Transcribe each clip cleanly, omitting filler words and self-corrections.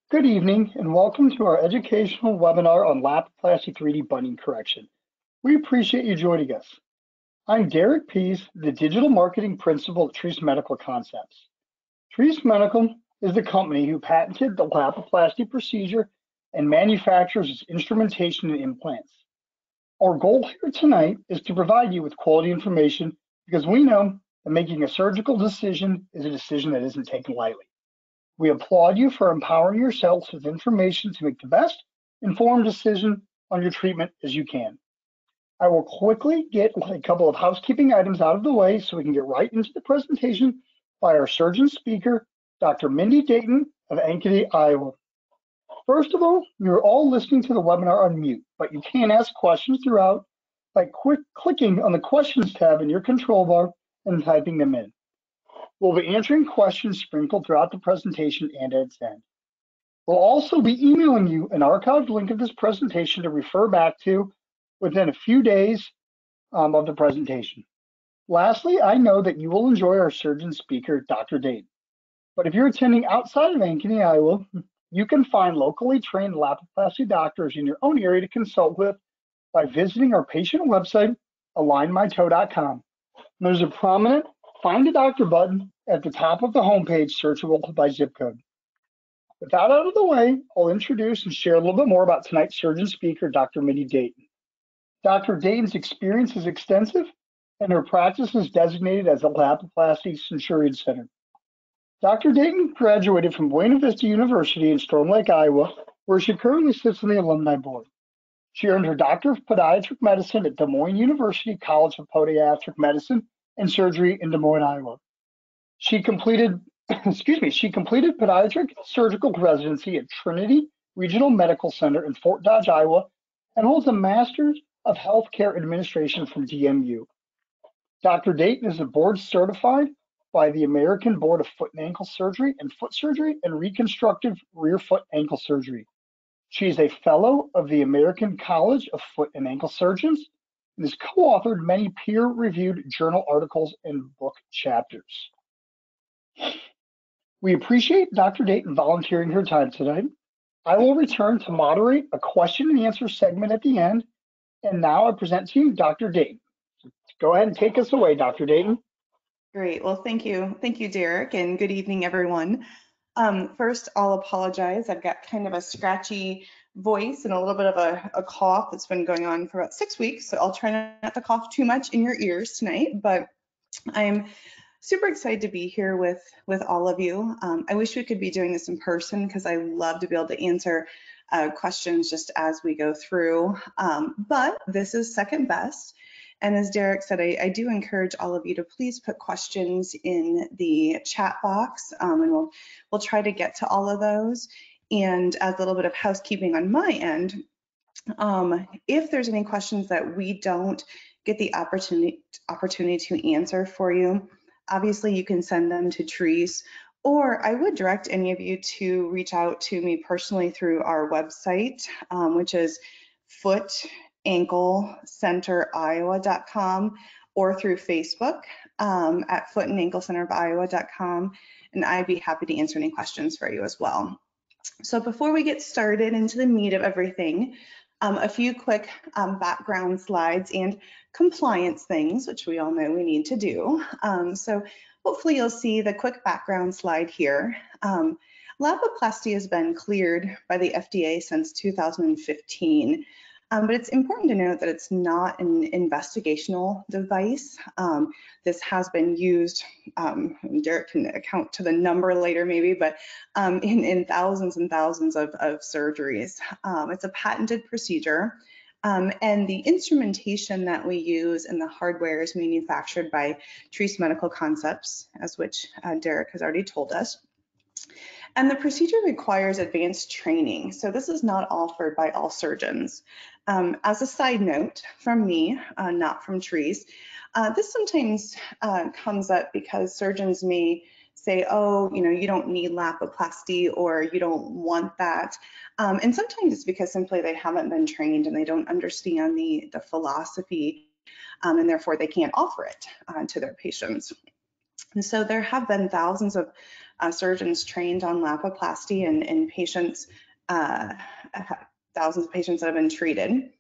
Good evening and welcome to our educational webinar on Lapiplasty 3D Bunion Correction. We appreciate you joining us. I'm Derek Pease, the Digital Marketing Principal at Treese Medical Concepts. Treese Medical is the company who patented the Lapiplasty procedure and manufactures its instrumentation and implants. Our goal here tonight is to provide you with quality information because we know that making a surgical decision is a decision that isn't taken lightly. We applaud you for empowering yourselves with information to make the best informed decision on your treatment as you can. I will quickly get a couple of housekeeping items out of the way so we can get right into the presentation by our surgeon speaker, Dr. Mindi Dayton of Ankeny, Iowa. First of all, you're all listening to the webinar on mute, but you can ask questions throughout by clicking on the questions tab in your control bar and typing them in. We'll be answering questions sprinkled throughout the presentation and at its end. We'll also be emailing you an archived link of this presentation to refer back to within a few days of the presentation. Lastly, I know that you will enjoy our surgeon speaker, Dr. Dayton. But if you're attending outside of Ankeny, Iowa, you can find locally trained Lapiplasty doctors in your own area to consult with by visiting our patient website, alignmytoe.com. There's a prominent Find a Doctor button at the top of the homepage, searchable by zip code. With that out of the way, I'll introduce and share a little bit more about tonight's surgeon speaker, Dr. Mindi Dayton. Dr. Dayton's experience is extensive, and her practice is designated as a Lapiplasty Centurion Center. Dr. Dayton graduated from Buena Vista University in Storm Lake, Iowa, where she currently sits on the alumni board. She earned her Doctor of Podiatric Medicine at Des Moines University College of Podiatric Medicine and Surgery in Des Moines, Iowa. She completed podiatric surgical residency at Trinity Regional Medical Center in Fort Dodge, Iowa, and holds a Master's of Healthcare Administration from DMU. Dr. Dayton is a board certified by the American Board of Foot and Ankle Surgery and Foot Surgery and Reconstructive Rear Foot Ankle Surgery. She is a fellow of the American College of Foot and Ankle Surgeons and has co-authored many peer-reviewed journal articles and book chapters. We appreciate Dr. Dayton volunteering her time tonight. I will return to moderate a question and answer segment at the end. And now I present to you Dr. Dayton. Go ahead and take us away, Dr. Dayton. Great. Well, thank you. Thank you, Derek, and good evening, everyone. First, I'll apologize. I've got kind of a scratchy voice and a little bit of a cough that's been going on for about 6 weeks. So I'll try not to cough too much in your ears tonight, but I'm super excited to be here with all of you. I wish we could be doing this in person because I love to be able to answer questions just as we go through, but this is second best. And as Derek said, I do encourage all of you to please put questions in the chat box, and we'll try to get to all of those. And as a little bit of housekeeping on my end, if there's any questions that we don't get the opportunity to answer for you, obviously you can send them to Treese, or I would direct any of you to reach out to me personally through our website, which is footanklecenteriowa.com, or through Facebook at footandanklecenteriowa.com, and I'd be happy to answer any questions for you as well. So before we get started into the meat of everything, a few quick background slides and compliance things, which we all know we need to do. So hopefully you'll see the quick background slide here. Lapiplasty has been cleared by the FDA since 2015. But it's important to note that it's not an investigational device. This has been used, Derek can account to the number later maybe, but in thousands and thousands of surgeries. It's a patented procedure, and the instrumentation that we use and the hardware is manufactured by Treese Medical Concepts, as which Derek has already told us. And the procedure requires advanced training, so this is not offered by all surgeons. As a side note from me, not from Treese, this sometimes comes up because surgeons may say, oh, you don't need Lapiplasty, or you don't want that. And sometimes it's because simply they haven't been trained and they don't understand the philosophy, and therefore they can't offer it to their patients. And so there have been thousands of surgeons trained on Lapiplasty and patients, thousands of patients that have been treated.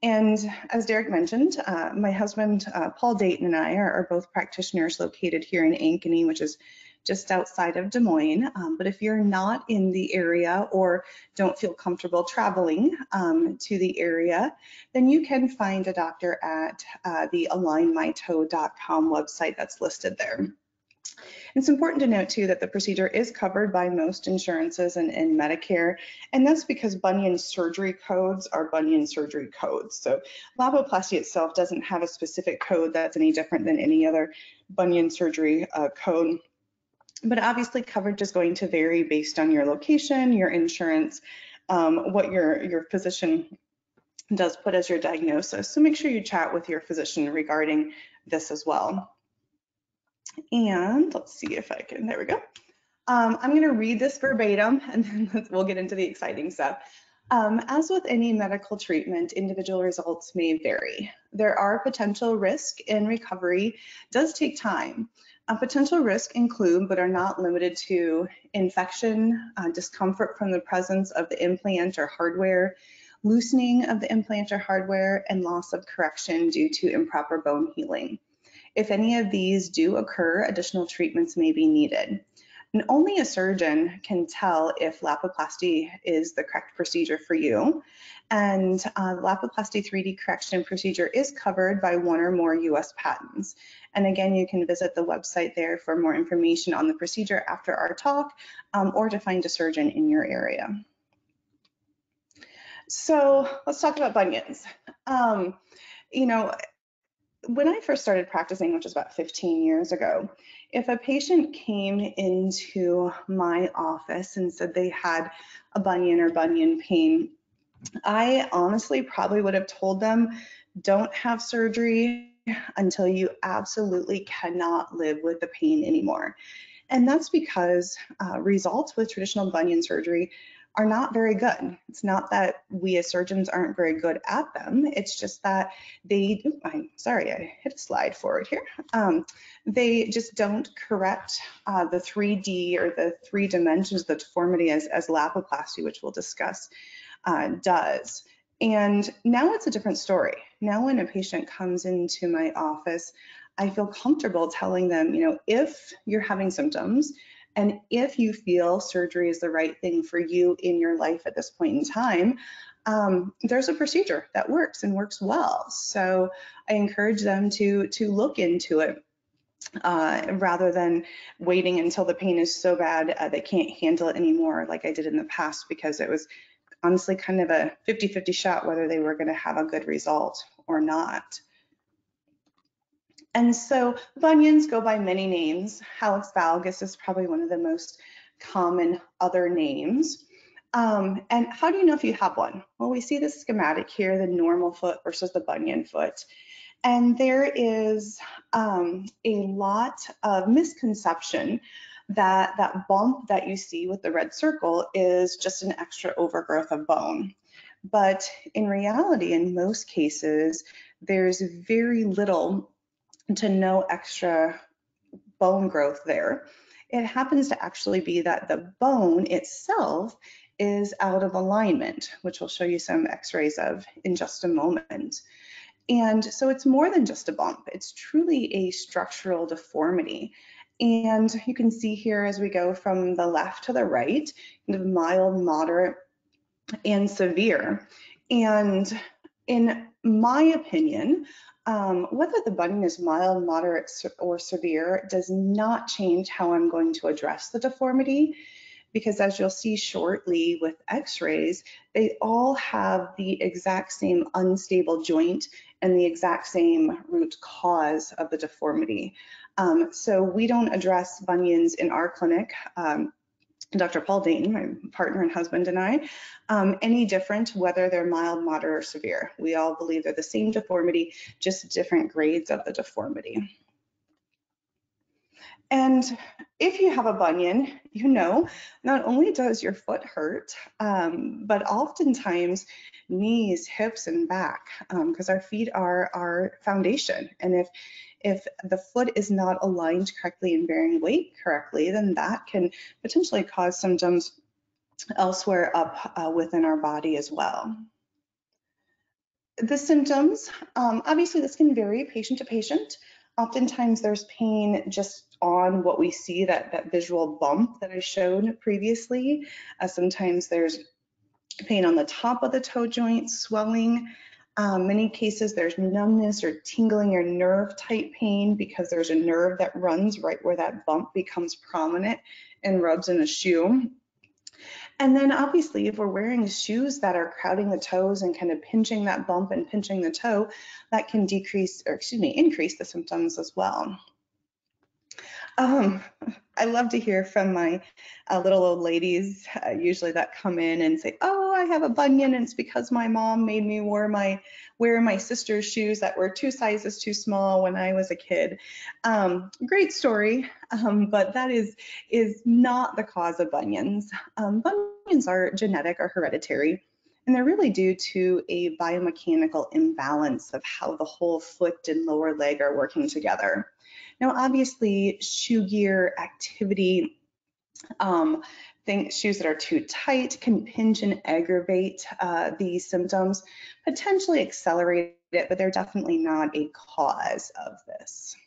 And as Derek mentioned, my husband, Paul Dayton, and I are both practitioners located here in Ankeny, which is just outside of Des Moines. But if you're not in the area or don't feel comfortable traveling to the area, then you can find a doctor at the alignmytoe.com website that's listed there. It's important to note too that the procedure is covered by most insurances and Medicare, and that's because bunion surgery codes are bunion surgery codes. So Lapiplasty itself doesn't have a specific code that's any different than any other bunion surgery code. But obviously coverage is going to vary based on your location, your insurance, what your physician does put as your diagnosis. So make sure you chat with your physician regarding this as well. And let's see if I can, there we go. I'm going to read this verbatim and then we'll get into the exciting stuff. As with any medical treatment, individual results may vary. There are potential risk and recovery does take time. Potential risk include, but are not limited to, infection, discomfort from the presence of the implant or hardware, loosening of the implant or hardware, and loss of correction due to improper bone healing. If any of these do occur, additional treatments may be needed. And only a surgeon can tell if Lapiplasty is the correct procedure for you. And Lapiplasty 3D correction procedure is covered by one or more US patents. And again, you can visit the website there for more information on the procedure after our talk or to find a surgeon in your area. So let's talk about bunions. You know, when I first started practicing, which was about 15 years ago, if a patient came into my office and said they had a bunion or bunion pain, I honestly probably would have told them, don't have surgery until you absolutely cannot live with the pain anymore. And that's because results with traditional bunion surgery are not very good. It's not that we as surgeons aren't very good at them. It's just that they, I'm sorry, I hit a slide forward here. They just don't correct the 3D or the 3 dimensions of the deformity as Lapiplasty, which we'll discuss, does. And now it's a different story. Now when a patient comes into my office, I feel comfortable telling them, you know, if you're having symptoms, and if you feel surgery is the right thing for you in your life at this point in time, there's a procedure that works and works well. So I encourage them to look into it rather than waiting until the pain is so bad they can't handle it anymore, like I did in the past, because it was honestly kind of a 50-50 shot whether they were going to have a good result or not. And so bunions go by many names. Hallux valgus is probably one of the most common other names. And how do you know if you have one? Well, we see the schematic here, the normal foot versus the bunion foot. And there is a lot of misconception that that bump that you see with the red circle is just an extra overgrowth of bone. But in reality, in most cases, there's very little to no extra bone growth there. It happens to actually be that the bone itself is out of alignment, which we'll show you some x-rays of in just a moment. And so it's more than just a bump. It's truly a structural deformity. And you can see here as we go from the left to the right, kind of mild, moderate, and severe. And in my opinion, whether the bunion is mild, moderate, or severe does not change how I'm going to address the deformity, because as you'll see shortly with x-rays, they all have the exact same unstable joint and the exact same root cause of the deformity. So we don't address bunions in our clinic, Dr. Paul Dayton, my partner and husband, and I, any different whether they're mild, moderate, or severe. We all believe they're the same deformity, just different grades of the deformity. And if you have a bunion, you know, not only does your foot hurt, but oftentimes knees, hips, and back, because our feet are our foundation. And if the foot is not aligned correctly and bearing weight correctly, then that can potentially cause symptoms elsewhere up within our body as well. The symptoms, obviously this can vary patient to patient. Oftentimes there's pain just on what we see, that visual bump that I showed previously. Sometimes there's pain on the top of the toe joint, swelling. Many cases there's numbness or tingling or nerve type pain because there's a nerve that runs right where that bump becomes prominent and rubs in a shoe. And then obviously if we're wearing shoes that are crowding the toes and kind of pinching that bump and pinching the toe, that can increase the symptoms as well. I love to hear from my little old ladies, usually that come in and say, oh, I have a bunion and it's because my mom made me wear my sister's shoes that were 2 sizes too small when I was a kid. Great story, but that is not the cause of bunions. Bunions are genetic or hereditary, and they're really due to a biomechanical imbalance of how the whole foot and lower leg are working together. Now, obviously, shoe gear, activity, shoes that are too tight can pinch and aggravate these symptoms, potentially accelerate it, but they're definitely not a cause of this.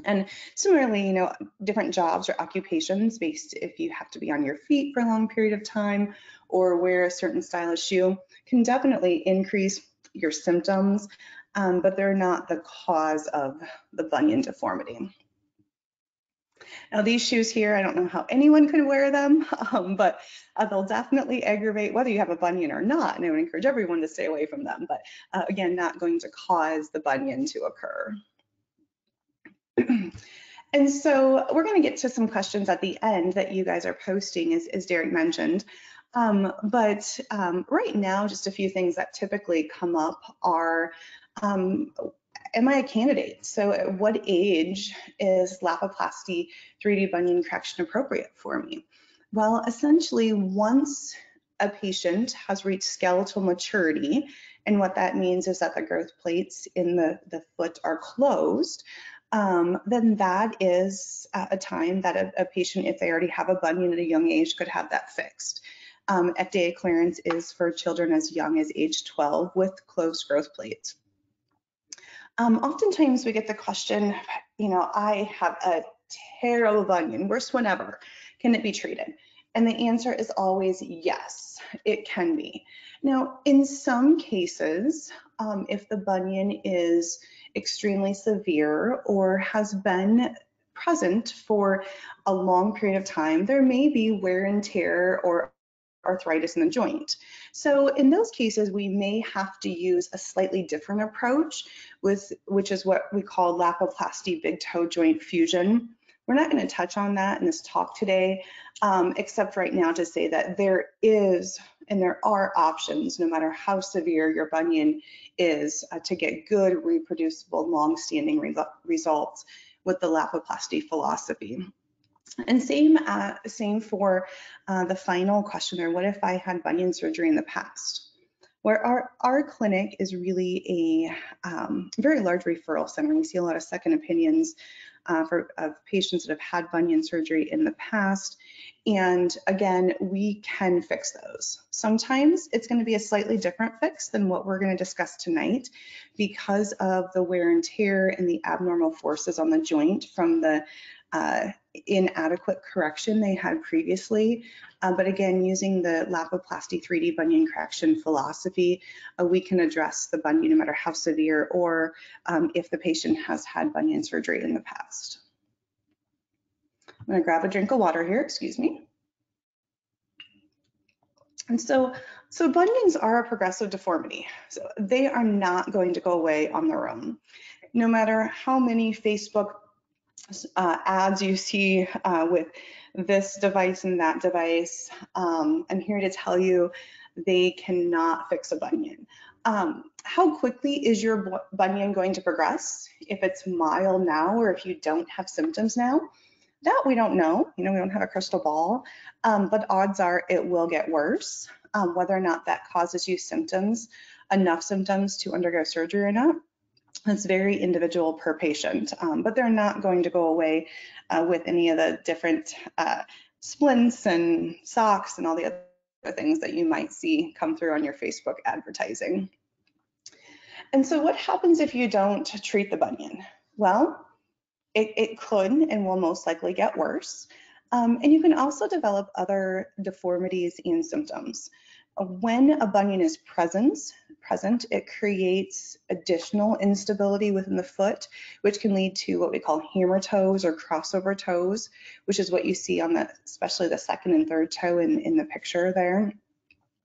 And similarly, you know, different jobs or occupations based if you have to be on your feet for a long period of time or wear a certain style of shoe can definitely increase your symptoms, but they're not the cause of the bunion deformity. Now these shoes here, I don't know how anyone could wear them, but they'll definitely aggravate whether you have a bunion or not, and I would encourage everyone to stay away from them, but again, not going to cause the bunion to occur. And so we're going to get to some questions at the end that you guys are posting, as Derek mentioned. But right now, just a few things that typically come up are, am I a candidate? So at what age is Lapiplasty 3D bunion correction appropriate for me? Well, essentially, once a patient has reached skeletal maturity, and what that means is that the growth plates in the foot are closed, then that is a time that a patient, if they already have a bunion at a young age, could have that fixed. FDA clearance is for children as young as age 12 with closed growth plates. Oftentimes we get the question, you know, I have a terrible bunion, worst one ever. Can it be treated? And the answer is always yes, it can be. Now, in some cases, if the bunion is extremely severe or has been present for a long period of time, there may be wear and tear or arthritis in the joint. So in those cases, we may have to use a slightly different approach, which is what we call Lapiplasty big toe joint fusion. We're not going to touch on that in this talk today, except right now to say that there is and there are options, no matter how severe your bunion is, to get good, reproducible, long-standing results with the Lapiplasty philosophy. And same for the final question there, what if I had bunion surgery in the past? Where our clinic is really a very large referral center. We see a lot of second opinions of patients that have had bunion surgery in the past. And again, we can fix those. Sometimes it's going to be a slightly different fix than what we're going to discuss tonight because of the wear and tear and the abnormal forces on the joint from the inadequate correction they had previously. But again, using the Lapiplasty 3D bunion correction philosophy, we can address the bunion no matter how severe or if the patient has had bunion surgery in the past. I'm going to grab a drink of water here, excuse me. And so bunions are a progressive deformity. So they are not going to go away on their own. No matter how many Facebook ads you see with this device and that device, I'm here to tell you they cannot fix a bunion. How quickly is your bunion going to progress? If it's mild now or if you don't have symptoms now, That we don't know, we don't have a crystal ball, but odds are it will get worse. Whether or not that causes you enough symptoms to undergo surgery or not, it's very individual per patient, but they're not going to go away with any of the different splints and socks and all the other things that you might see come through on your Facebook advertising. And so what happens if you don't treat the bunion? Well, it could and will most likely get worse. And you can also develop other deformities and symptoms. When a bunion is present, it creates additional instability within the foot, which can lead to what we call hammer toes or crossover toes, which is what you see on especially the second and third toe in the picture there.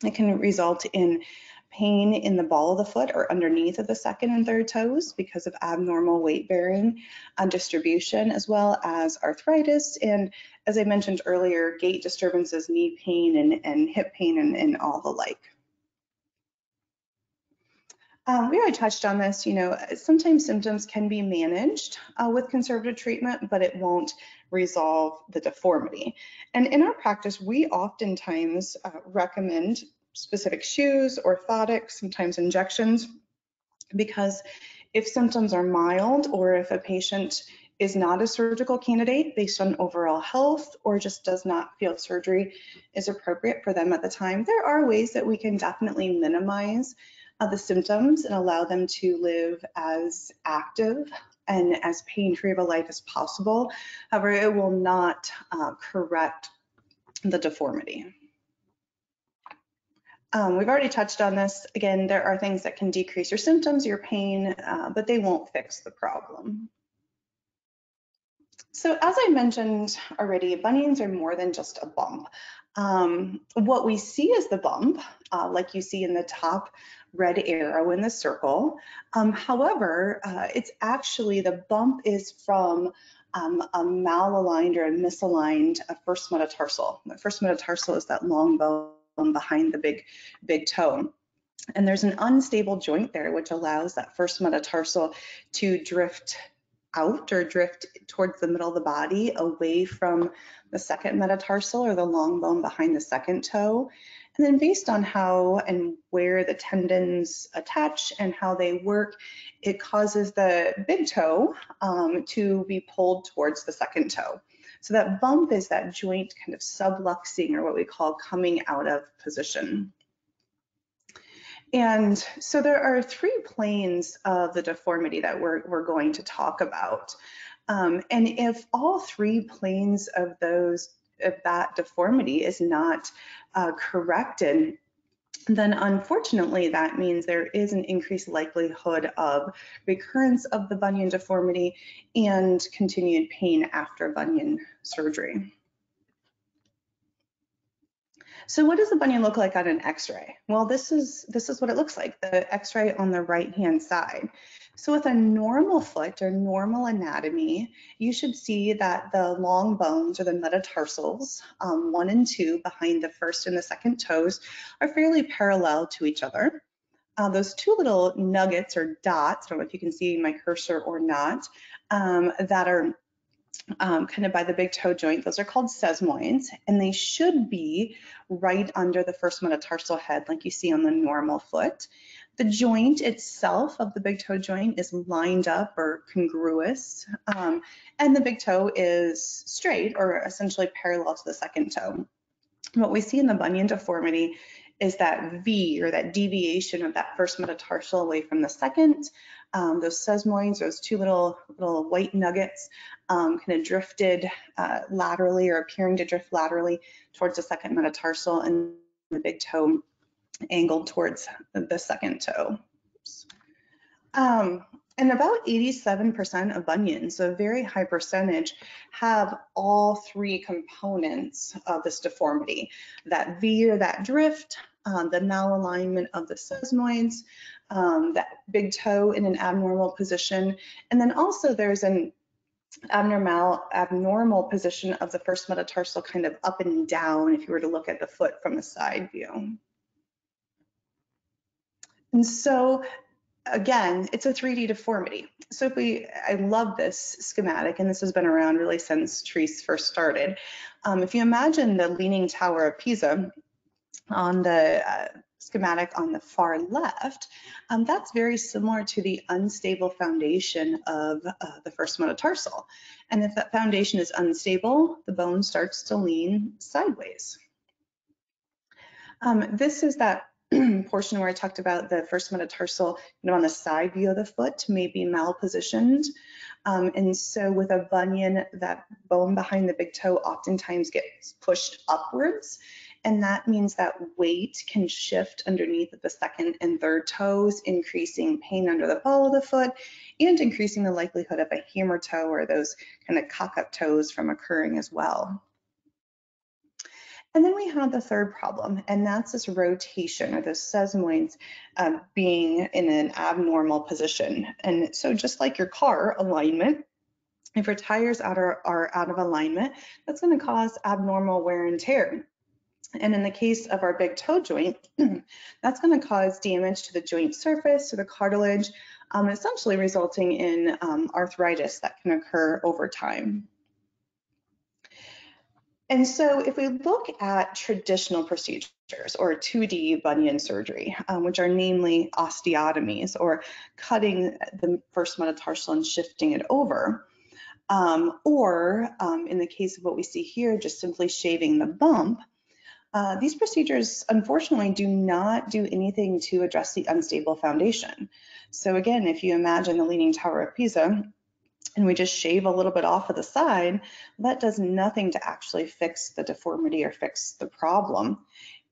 It can result in pain in the ball of the foot or underneath of the second and third toes because of abnormal weight bearing and distribution, as well as arthritis. And as I mentioned earlier, gait disturbances, knee pain and hip pain and all the like. We already touched on this, sometimes symptoms can be managed with conservative treatment, but it won't resolve the deformity. And in our practice, we oftentimes recommend specific shoes, orthotics, sometimes injections, because if symptoms are mild or if a patient is not a surgical candidate based on overall health or just does not feel surgery is appropriate for them at the time, there are ways that we can definitely minimize the symptoms and allow them to live as active and as pain-free of a life as possible. However, it will not correct the deformity. We've already touched on this. Again, there are things that can decrease your symptoms, your pain, but they won't fix the problem. So as I mentioned already, bunions are more than just a bump. What we see as the bump, like you see in the top red arrow in the circle. However, it's actually, the bump is from a malaligned or a misaligned first metatarsal. The first metatarsal is that long bone behind the big toe. And there's an unstable joint there, which allows that first metatarsal to drift out or drift towards the middle of the body away from the second metatarsal or the long bone behind the second toe. And then based on how and where the tendons attach and how they work, it causes the big toe to be pulled towards the second toe. So that bump is that joint kind of subluxing, or what we call coming out of position. And so there are three planes of the deformity that we're going to talk about. And if all three planes of that deformity is not corrected, then unfortunately that means there is an increased likelihood of recurrence of the bunion deformity and continued pain after bunion surgery. So what does the bunion look like on an x-ray? Well, this is what it looks like, the x-ray on the right-hand side. So with a normal foot or normal anatomy, you should see that the long bones or the metatarsals, 1 and 2 behind the first and the second toes, are fairly parallel to each other. Those two little nuggets or dots, I don't know if you can see my cursor or not, that are kind of by the big toe joint, those are called sesamoids, and they should be right under the first metatarsal head like you see on the normal foot. The joint itself of the big toe joint is lined up or congruous, and the big toe is straight or essentially parallel to the second toe. What we see in the bunion deformity is that V, or that deviation of that first metatarsal away from the second. Those sesamoids, those two little white nuggets, kind of drifted laterally, or appearing to drift laterally towards the second metatarsal, and the big toe angled towards the second toe. And about 87% of bunions, so a very high percentage, have all three components of this deformity: that V, or that drift, the malalignment of the sesamoids, that big toe in an abnormal position, and then also there's an abnormal position of the first metatarsal kind of up and down if you were to look at the foot from the side view. And so again, it's a 3D deformity. So I love this schematic, and this has been around really since Treece first started. If you imagine the Leaning Tower of Pisa on the schematic on the far left, that's very similar to the unstable foundation of the first metatarsal. And if that foundation is unstable, the bone starts to lean sideways. This is that portion where I talked about the first metatarsal, on the side view of the foot may be malpositioned. And so with a bunion, that bone behind the big toe oftentimes gets pushed upwards. And that means that weight can shift underneath the second and third toes, increasing pain under the ball of the foot and increasing the likelihood of a hammer toe or those kind of cock-up toes from occurring as well. And then we have the third problem, and that's this rotation or the sesamoids being in an abnormal position. And so just like your car alignment, if your tires are out of alignment, that's going to cause abnormal wear and tear. And in the case of our big toe joint, that's going to cause damage to the joint surface, to the cartilage, essentially resulting in arthritis that can occur over time. And so if we look at traditional procedures or 2D bunion surgery, which are namely osteotomies or cutting the first metatarsal and shifting it over, or in the case of what we see here, just simply shaving the bump, these procedures unfortunately do not do anything to address the unstable foundation. So again, if you imagine the Leaning Tower of Pisa, and we just shave a little bit off of the side, that does nothing to actually fix the deformity or fix the problem.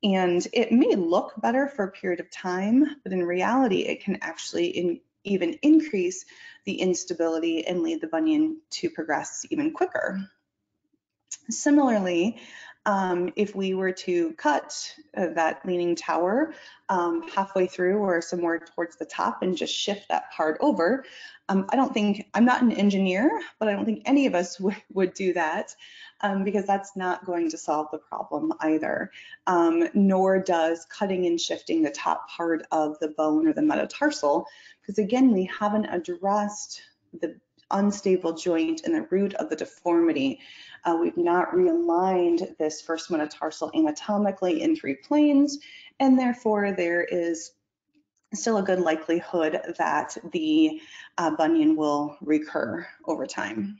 And it may look better for a period of time, but in reality, it can actually even increase the instability and lead the bunion to progress even quicker. Similarly, if we were to cut that Leaning Tower halfway through or somewhere towards the top and just shift that part over, I'm not an engineer, but I don't think any of us would do that because that's not going to solve the problem either, nor does cutting and shifting the top part of the bone or the metatarsal, because again, we haven't addressed the unstable joint and the root of the deformity. We've not realigned this first metatarsal anatomically in 3 planes, and therefore there is still a good likelihood that the bunion will recur over time.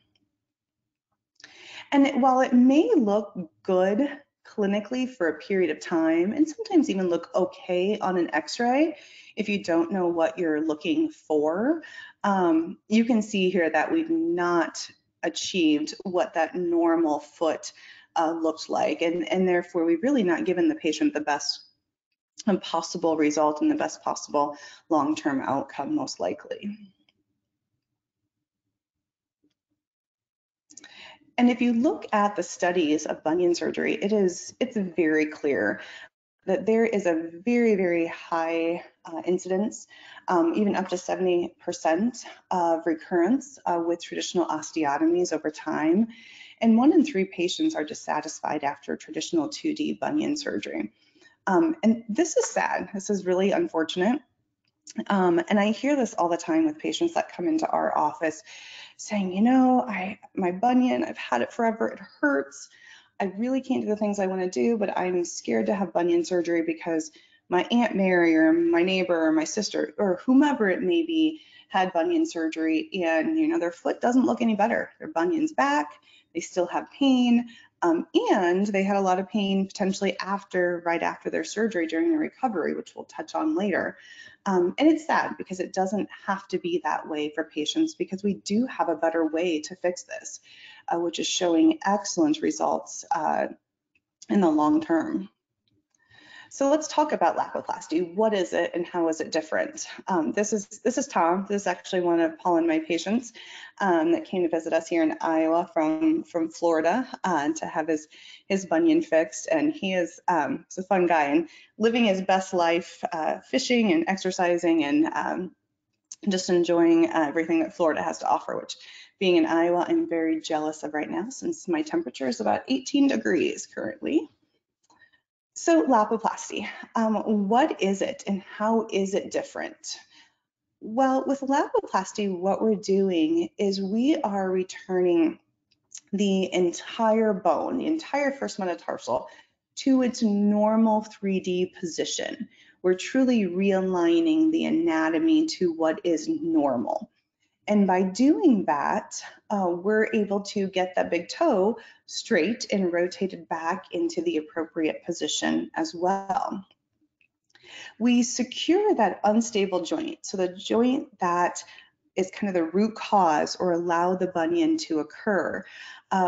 And while it may look good clinically for a period of time, and sometimes even look okay on an x-ray, if you don't know what you're looking for, you can see here that we've not achieved what that normal foot looked like, and therefore we've really not given the patient the best possible result and the best possible long-term outcome, most likely. And if you look at the studies of bunion surgery, it's very clear that there is a very, very high incidence, even up to 70% of recurrence with traditional osteotomies over time. And 1 in 3 patients are dissatisfied after traditional 2D bunion surgery. And this is sad. This is really unfortunate. And I hear this all the time with patients that come into our office saying, my bunion, I've had it forever, it hurts. I really can't do the things I want to do, but I'm scared to have bunion surgery because my Aunt Mary or my neighbor or my sister or whomever it may be had bunion surgery, and their foot doesn't look any better. Their bunion's back, they still have pain, and they had a lot of pain potentially right after their surgery during the recovery, which we'll touch on later. And it's sad because it doesn't have to be that way for patients, because we do have a better way to fix this, which is showing excellent results in the long term. So let's talk about Lapiplasty. What is it and how is it different? This is Tom. This is actually one of Paul and my patients that came to visit us here in Iowa from Florida to have his bunion fixed. And he is he's a fun guy and living his best life, fishing and exercising and just enjoying everything that Florida has to offer, which being in Iowa, I'm very jealous of right now since my temperature is about 18 degrees currently. So Lapiplasty, what is it and how is it different? Well, with Lapiplasty, what we're doing is we are returning the entire bone, the entire first metatarsal, to its normal 3D position. We're truly realigning the anatomy to what is normal. And by doing that, we're able to get that big toe straight and rotated back into the appropriate position as well. We secure that unstable joint, so the joint that is kind of the root cause or allow the bunion to occur.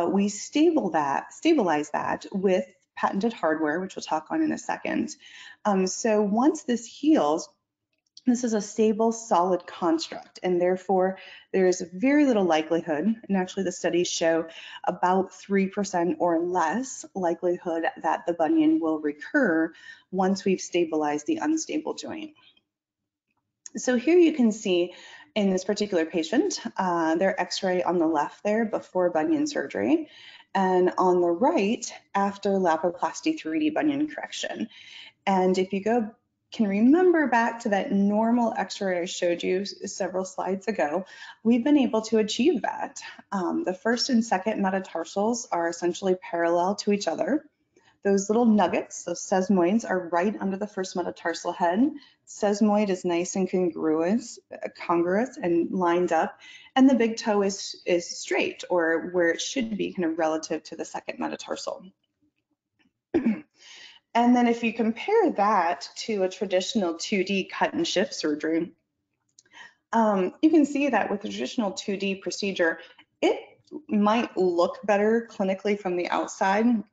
We stabilize that with patented hardware, which we'll talk on in a second. So once this heals, this is a stable, solid construct, and therefore there is very little likelihood, and actually the studies show about 3% or less likelihood that the bunion will recur once we've stabilized the unstable joint. So here you can see in this particular patient, their x-ray on the left there before bunion surgery, and on the right after Lapiplasty 3D bunion correction. And if you can remember back to that normal x-ray I showed you several slides ago, we've been able to achieve that. The first and second metatarsals are essentially parallel to each other. Those little nuggets, those sesamoids, are right under the first metatarsal head. Sesamoid is nice and congruous and lined up, and the big toe is straight, or where it should be, kind of relative to the second metatarsal. And then if you compare that to a traditional 2D cut and shift surgery, you can see that with a traditional 2D procedure, it might look better clinically from the outside,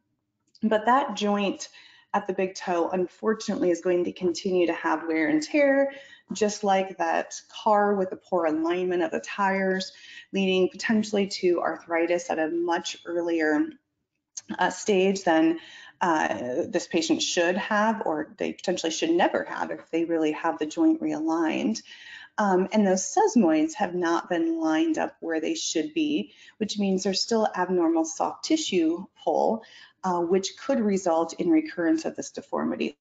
but that joint at the big toe, unfortunately, is going to continue to have wear and tear, just like that car with the poor alignment of the tires, leading potentially to arthritis at a much earlier stage than this patient should have, or they potentially should never have if they really have the joint realigned. And those sesamoids have not been lined up where they should be, which means there's still abnormal soft tissue pull, which could result in recurrence of this deformity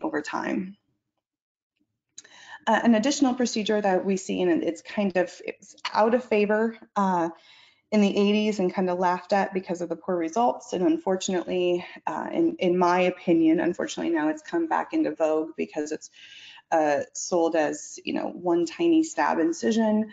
over time. An additional procedure that we see, and it's out of favor in the 80s and kind of laughed at because of the poor results. And unfortunately, in my opinion, unfortunately now it's come back into vogue because it's sold as, one tiny stab incision,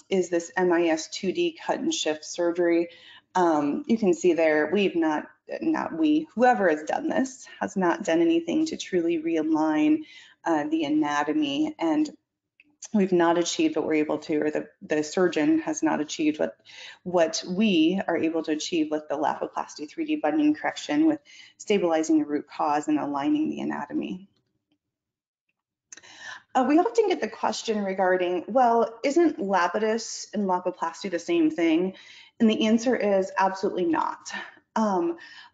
is this MIS 2D cut and shift surgery. You can see there, whoever has done this has not done anything to truly realign the anatomy, and we've not achieved what we're able to, or the surgeon has not achieved what we are able to achieve with the Lapiplasty 3D bunion correction, with stabilizing the root cause and aligning the anatomy. We often get the question regarding, well, isn't Lapidus and Lapiplasty the same thing? And the answer is absolutely not.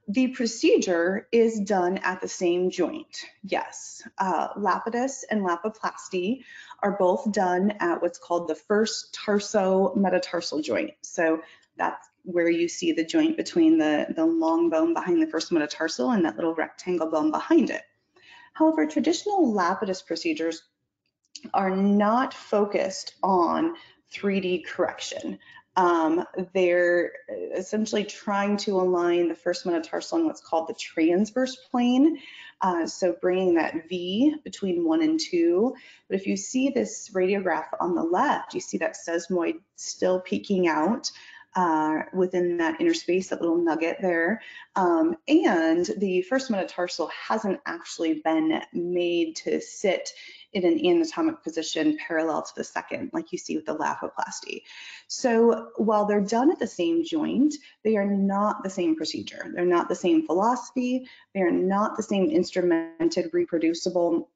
The procedure is done at the same joint, yes. Lapidus and Lapiplasty are both done at what's called the first tarso-metatarsal joint. So that's where you see the joint between the long bone behind the first metatarsal and that little rectangle bone behind it. However, traditional Lapidus procedures are not focused on 3D correction. They're essentially trying to align the first metatarsal in what's called the transverse plane, so bringing that V between 1 and 2. But if you see this radiograph on the left, you see that sesamoid still peeking out within that inner space, that little nugget there. And the first metatarsal hasn't actually been made to sit in an anatomic position parallel to the second, like you see with the Lapiplasty. So while they're done at the same joint, they are not the same procedure. They're not the same philosophy. They're not the same instrumented reproducible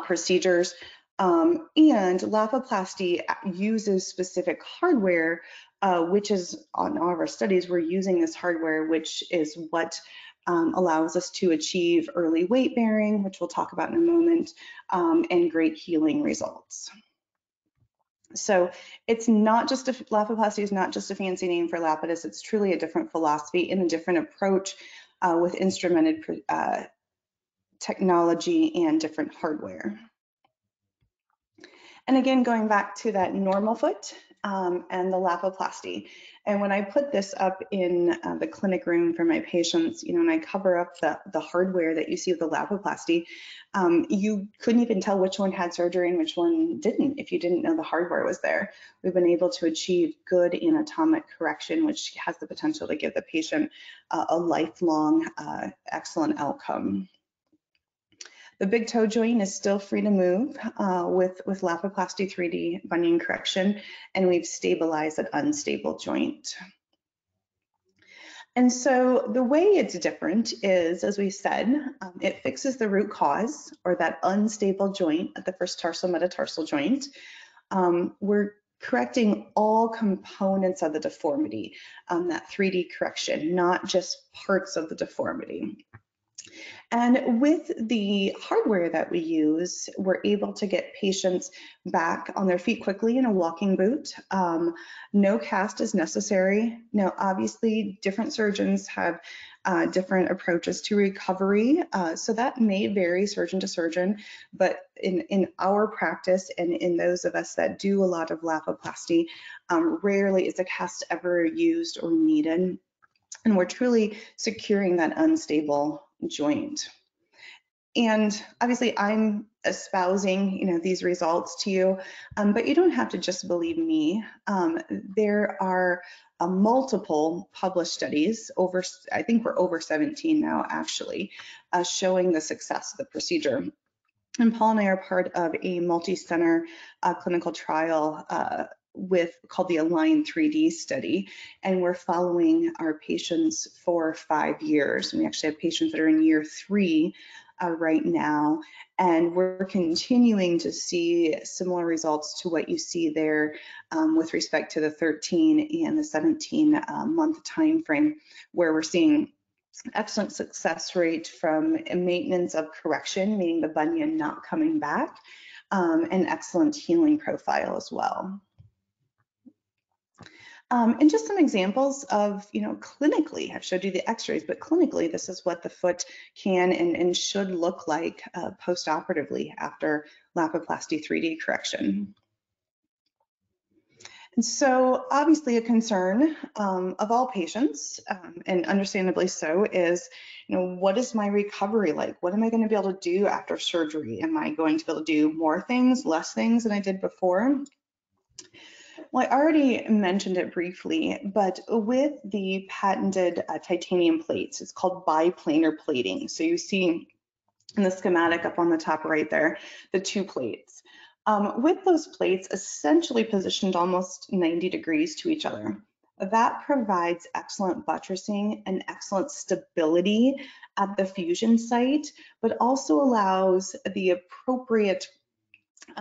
procedures. And Lapiplasty uses specific hardware, which is, on all of our studies, we're using this hardware, which is what allows us to achieve early weight bearing, which we'll talk about in a moment, and great healing results. So it's not just Lapiplasty is not just a fancy name for Lapidus. It's truly a different philosophy and a different approach with instrumented technology and different hardware. And again, going back to that normal foot and the Lapiplasty. And when I put this up in the clinic room for my patients, and I cover up the hardware that you see with the Lapiplasty, you couldn't even tell which one had surgery and which one didn't if you didn't know the hardware was there. We've been able to achieve good anatomic correction, which has the potential to give the patient a lifelong excellent outcome. The big toe joint is still free to move with Lapiplasty 3D bunion correction, and we've stabilized that unstable joint. And so the way it's different is, as we said, it fixes the root cause, or that unstable joint at the first tarsal metatarsal joint. We're correcting all components of the deformity, that 3D correction, not just parts of the deformity. And with the hardware that we use, we're able to get patients back on their feet quickly in a walking boot. No cast is necessary. Now, obviously, different surgeons have different approaches to recovery, so that may vary surgeon to surgeon, but in our practice and in those of us that do a lot of Lapiplasty, rarely is a cast ever used or needed. And we're truly securing that unstable joint. And obviously I'm espousing, these results to you, but you don't have to just believe me. There are multiple published studies, I think we're over 17 now actually, showing the success of the procedure. And Paul and I are part of a multi-center clinical trial called the Align 3D study, and we're following our patients for 5 years. And we actually have patients that are in year 3 right now, and we're continuing to see similar results to what you see there with respect to the 13 and the 17 month time frame, where we're seeing excellent success rate from maintenance of correction, meaning the bunion not coming back, and excellent healing profile as well. And just some examples of, clinically, I've showed you the x-rays, but clinically, this is what the foot can and should look like post-operatively after Lapiplasty 3D correction. And so obviously a concern of all patients, and understandably so, is, what is my recovery like? What am I going to be able to do after surgery? Am I going to be able to do more things, less things than I did before? Well, I already mentioned it briefly, but with the patented titanium plates, it's called biplanar plating. So you see in the schematic up on the top right there, the 2 plates. With those plates essentially positioned almost 90 degrees to each other, that provides excellent buttressing and excellent stability at the fusion site, but also allows the appropriate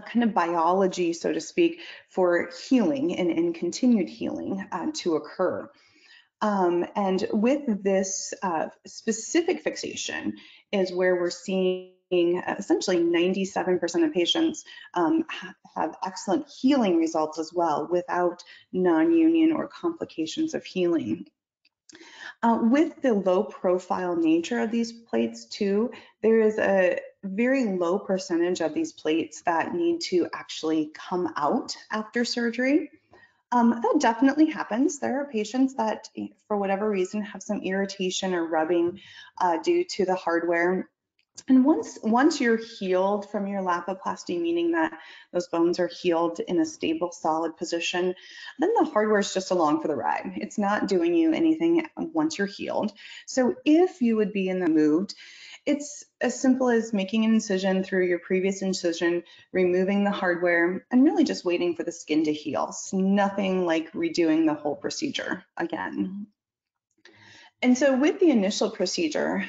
kind of biology, so to speak, for healing and continued healing to occur. And with this specific fixation is where we're seeing essentially 97% of patients have excellent healing results as well, without non-union or complications of healing. With the low profile nature of these plates too, there is a very low percentage of these plates that need to actually come out after surgery. That definitely happens. There are patients that, for whatever reason, have some irritation or rubbing due to the hardware. And once you're healed from your Lapiplasty, meaning that those bones are healed in a stable, solid position, then the hardware is just along for the ride. It's not doing you anything once you're healed. So if you would be in the mood, it's as simple as making an incision through your previous incision, removing the hardware, and really just waiting for the skin to heal. It's nothing like redoing the whole procedure again. And so with the initial procedure,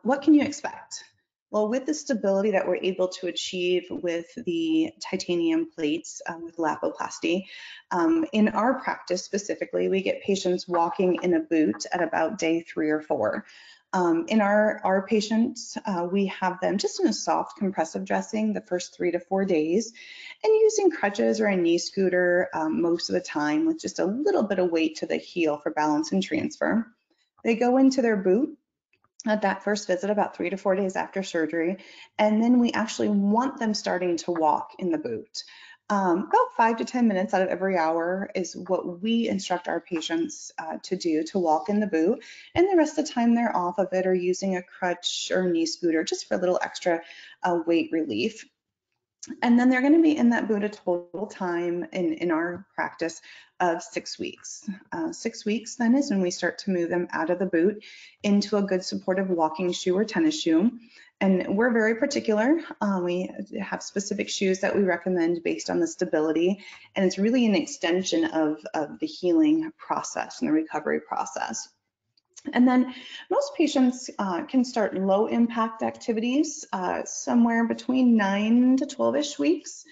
what can you expect? Well, with the stability that we're able to achieve with the titanium plates with Lapiplasty, in our practice specifically, we get patients walking in a boot at about day 3 or 4. In our patients, we have them just in a soft compressive dressing the first 3 to 4 days, and using crutches or a knee scooter most of the time, with just a little bit of weight to the heel for balance and transfer. They go into their boot at that first visit about 3 to 4 days after surgery, and then we actually want them starting to walk in the boot. About 5 to 10 minutes out of every hour is what we instruct our patients to do, to walk in the boot, and the rest of the time they're off of it or using a crutch or knee scooter just for a little extra weight relief. And then they're going to be in that boot a total time in our practice of 6 weeks. 6 weeks then is when we start to move them out of the boot into a good supportive walking shoe or tennis shoe. And we're very particular. We have specific shoes that we recommend based on the stability, and it's really an extension of the healing process and the recovery process. And then most patients can start low impact activities somewhere between 9 to 12-ish weeks.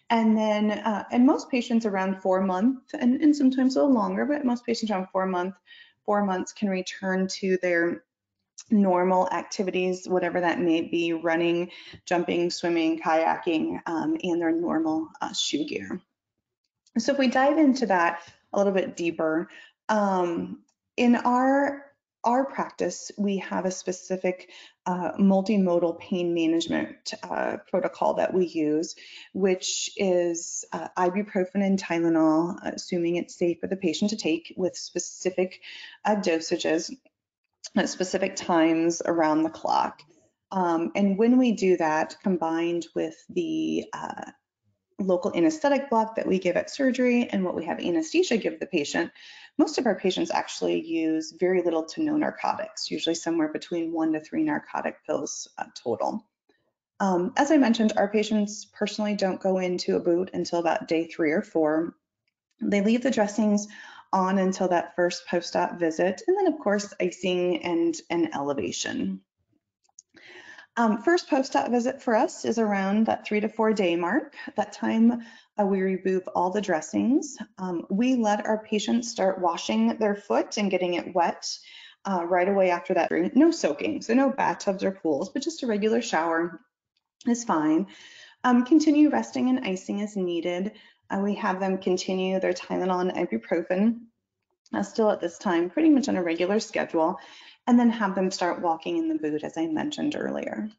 And then, and most patients around 4 months, and sometimes a little longer, but most patients around 4 months can return to their normal activities, whatever that may be: running, jumping, swimming, kayaking, and their normal shoe gear. So if we dive into that a little bit deeper, in our practice, we have a specific multimodal pain management protocol that we use, which is ibuprofen and Tylenol, assuming it's safe for the patient to take, with specific dosages at specific times around the clock. And when we do that, combined with the local anesthetic block that we give at surgery and what we have anesthesia give the patient, most of our patients actually use very little to no narcotics, usually somewhere between 1 to 3 narcotic pills total. As I mentioned, our patients personally don't go into a boot until about day 3 or 4. They leave the dressings on until that first post-op visit, and then of course icing and elevation. First post-op visit for us is around that 3 to 4 day mark. That time we remove all the dressings. We let our patients start washing their foot and getting it wet right away after that. No soaking, so no bathtubs or pools, but just a regular shower is fine. Continue resting and icing as needed. We have them continue their Tylenol and ibuprofen still at this time, pretty much on a regular schedule, and then have them start walking in the boot, as I mentioned earlier.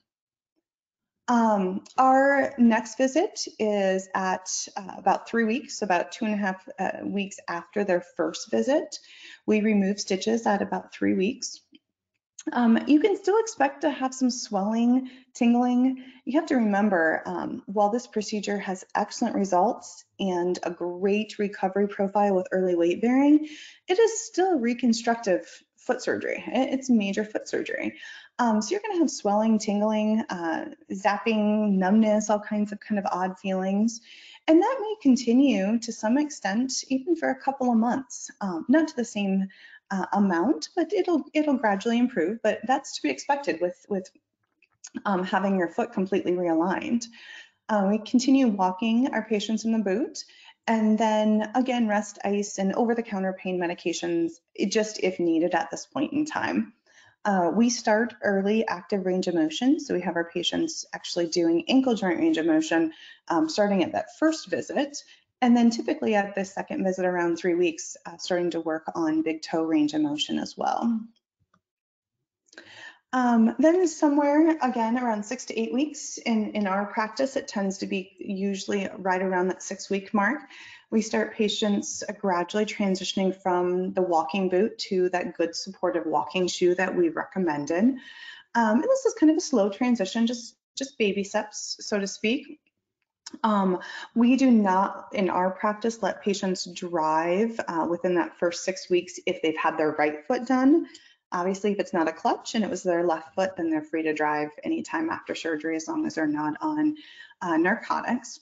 Our next visit is at about 3 weeks, about 2.5 weeks after their first visit. We remove stitches at about 3 weeks. You can still expect to have some swelling, tingling. You have to remember, while this procedure has excellent results and a great recovery profile with early weight bearing, it is still reconstructive foot surgery. It's major foot surgery. So you're going to have swelling, tingling, zapping, numbness, all kinds of kind of odd feelings. And that may continue to some extent even for a couple of months, not to the same amount, but it'll gradually improve. But that's to be expected with having your foot completely realigned. We continue walking our patients in the boot, and then again, rest, ice, and over-the-counter pain medications, just if needed at this point in time. We start early active range of motion, so we have our patients actually doing ankle joint range of motion starting at that first visit, and then typically at the second visit around 3 weeks, starting to work on big toe range of motion as well. Then somewhere, again, around 6 to 8 weeks in our practice, it tends to be usually right around that 6-week mark. We start patients gradually transitioning from the walking boot to that good supportive walking shoe that we recommended. And this is kind of a slow transition, just baby steps, so to speak. We do not, in our practice, let patients drive within that first 6 weeks if they've had their right foot done. Obviously, if it's not a clutch and it was their left foot, then they're free to drive anytime after surgery as long as they're not on narcotics.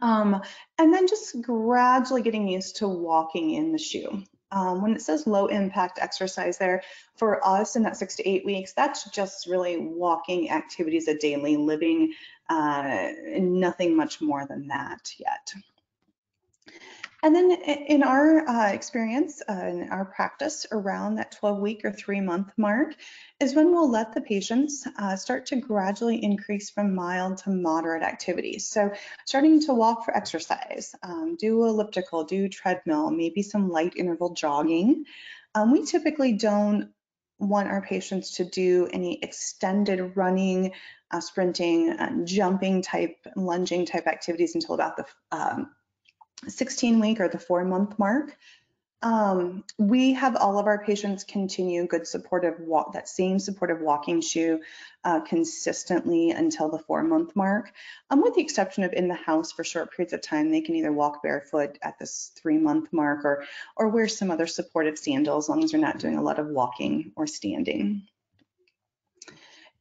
And then just gradually getting used to walking in the shoe. When it says low impact exercise there, for us in that 6 to 8 weeks, that's just really walking activities of daily living, nothing much more than that yet. And then in our experience, in our practice, around that 12-week or 3-month mark is when we'll let the patients start to gradually increase from mild to moderate activities. So starting to walk for exercise, do elliptical, do treadmill, maybe some light interval jogging. We typically don't want our patients to do any extended running, sprinting, jumping type, lunging type activities until about the 16-week or the 4-month mark. We have all of our patients continue good supportive walk, that same supportive walking shoe consistently until the 4-month mark, with the exception of in the house for short periods of time. They can either walk barefoot at this 3-month mark or wear some other supportive sandals, as long as they're not doing a lot of walking or standing.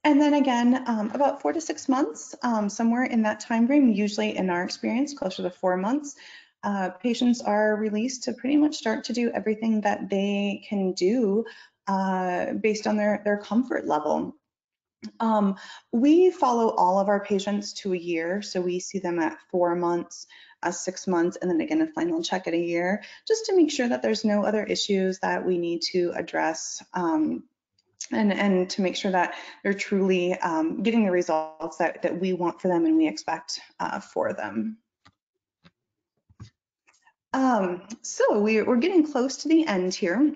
And then again, about 4 to 6 months, somewhere in that time frame, usually in our experience, closer to 4 months, patients are released to pretty much start to do everything that they can do based on their comfort level. We follow all of our patients to a year, so we see them at 4 months, 6 months, and then again a final check at a year, just to make sure that there's no other issues that we need to address, and to make sure that they're truly getting the results that we want for them and we expect for them. So we're getting close to the end here.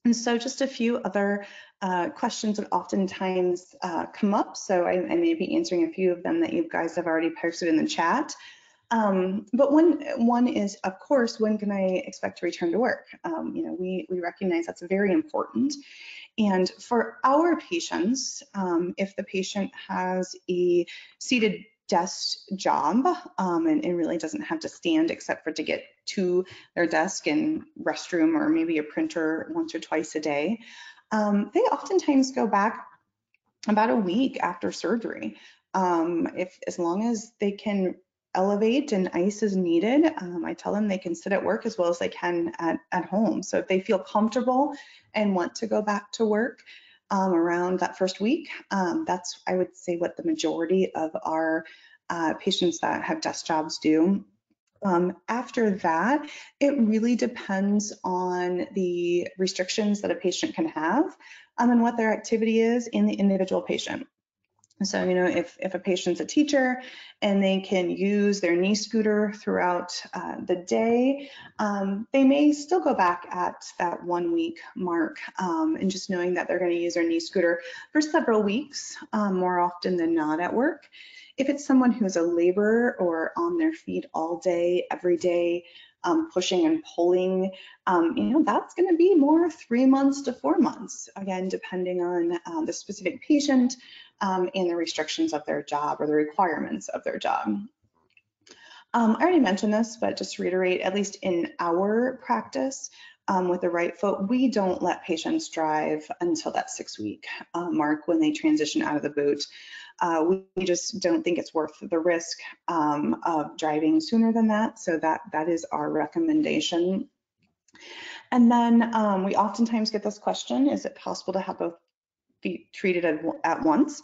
And so just a few other questions that oftentimes come up. So I may be answering a few of them that you guys have already posted in the chat. But one is, of course, when can I expect to return to work? We recognize that's very important. And for our patients, if the patient has a seated desk job and really doesn't have to stand except for to get to their desk and restroom or maybe a printer once or twice a day, they oftentimes go back about a week after surgery. As long as they can elevate and ice is needed, I tell them they can sit at work as well as they can at home. So if they feel comfortable and want to go back to work around that first week, that's, I would say, what the majority of our patients that have desk jobs do. After that, it really depends on the restrictions that a patient can have and what their activity is in the individual patient. So, if a patient's a teacher and they can use their knee scooter throughout the day, they may still go back at that 1 week mark, and just knowing that they're going to use their knee scooter for several weeks, more often than not at work. If it's someone who's a laborer or on their feet all day, every day, pushing and pulling, that's going to be more 3 months to 4 months, again, depending on the specific patient and the restrictions of their job or the requirements of their job. I already mentioned this, but just to reiterate, at least in our practice, with the right foot, we don't let patients drive until that 6-week mark when they transition out of the boot. We just don't think it's worth the risk of driving sooner than that. So that is our recommendation. And then we oftentimes get this question: is it possible to have both feet treated at once?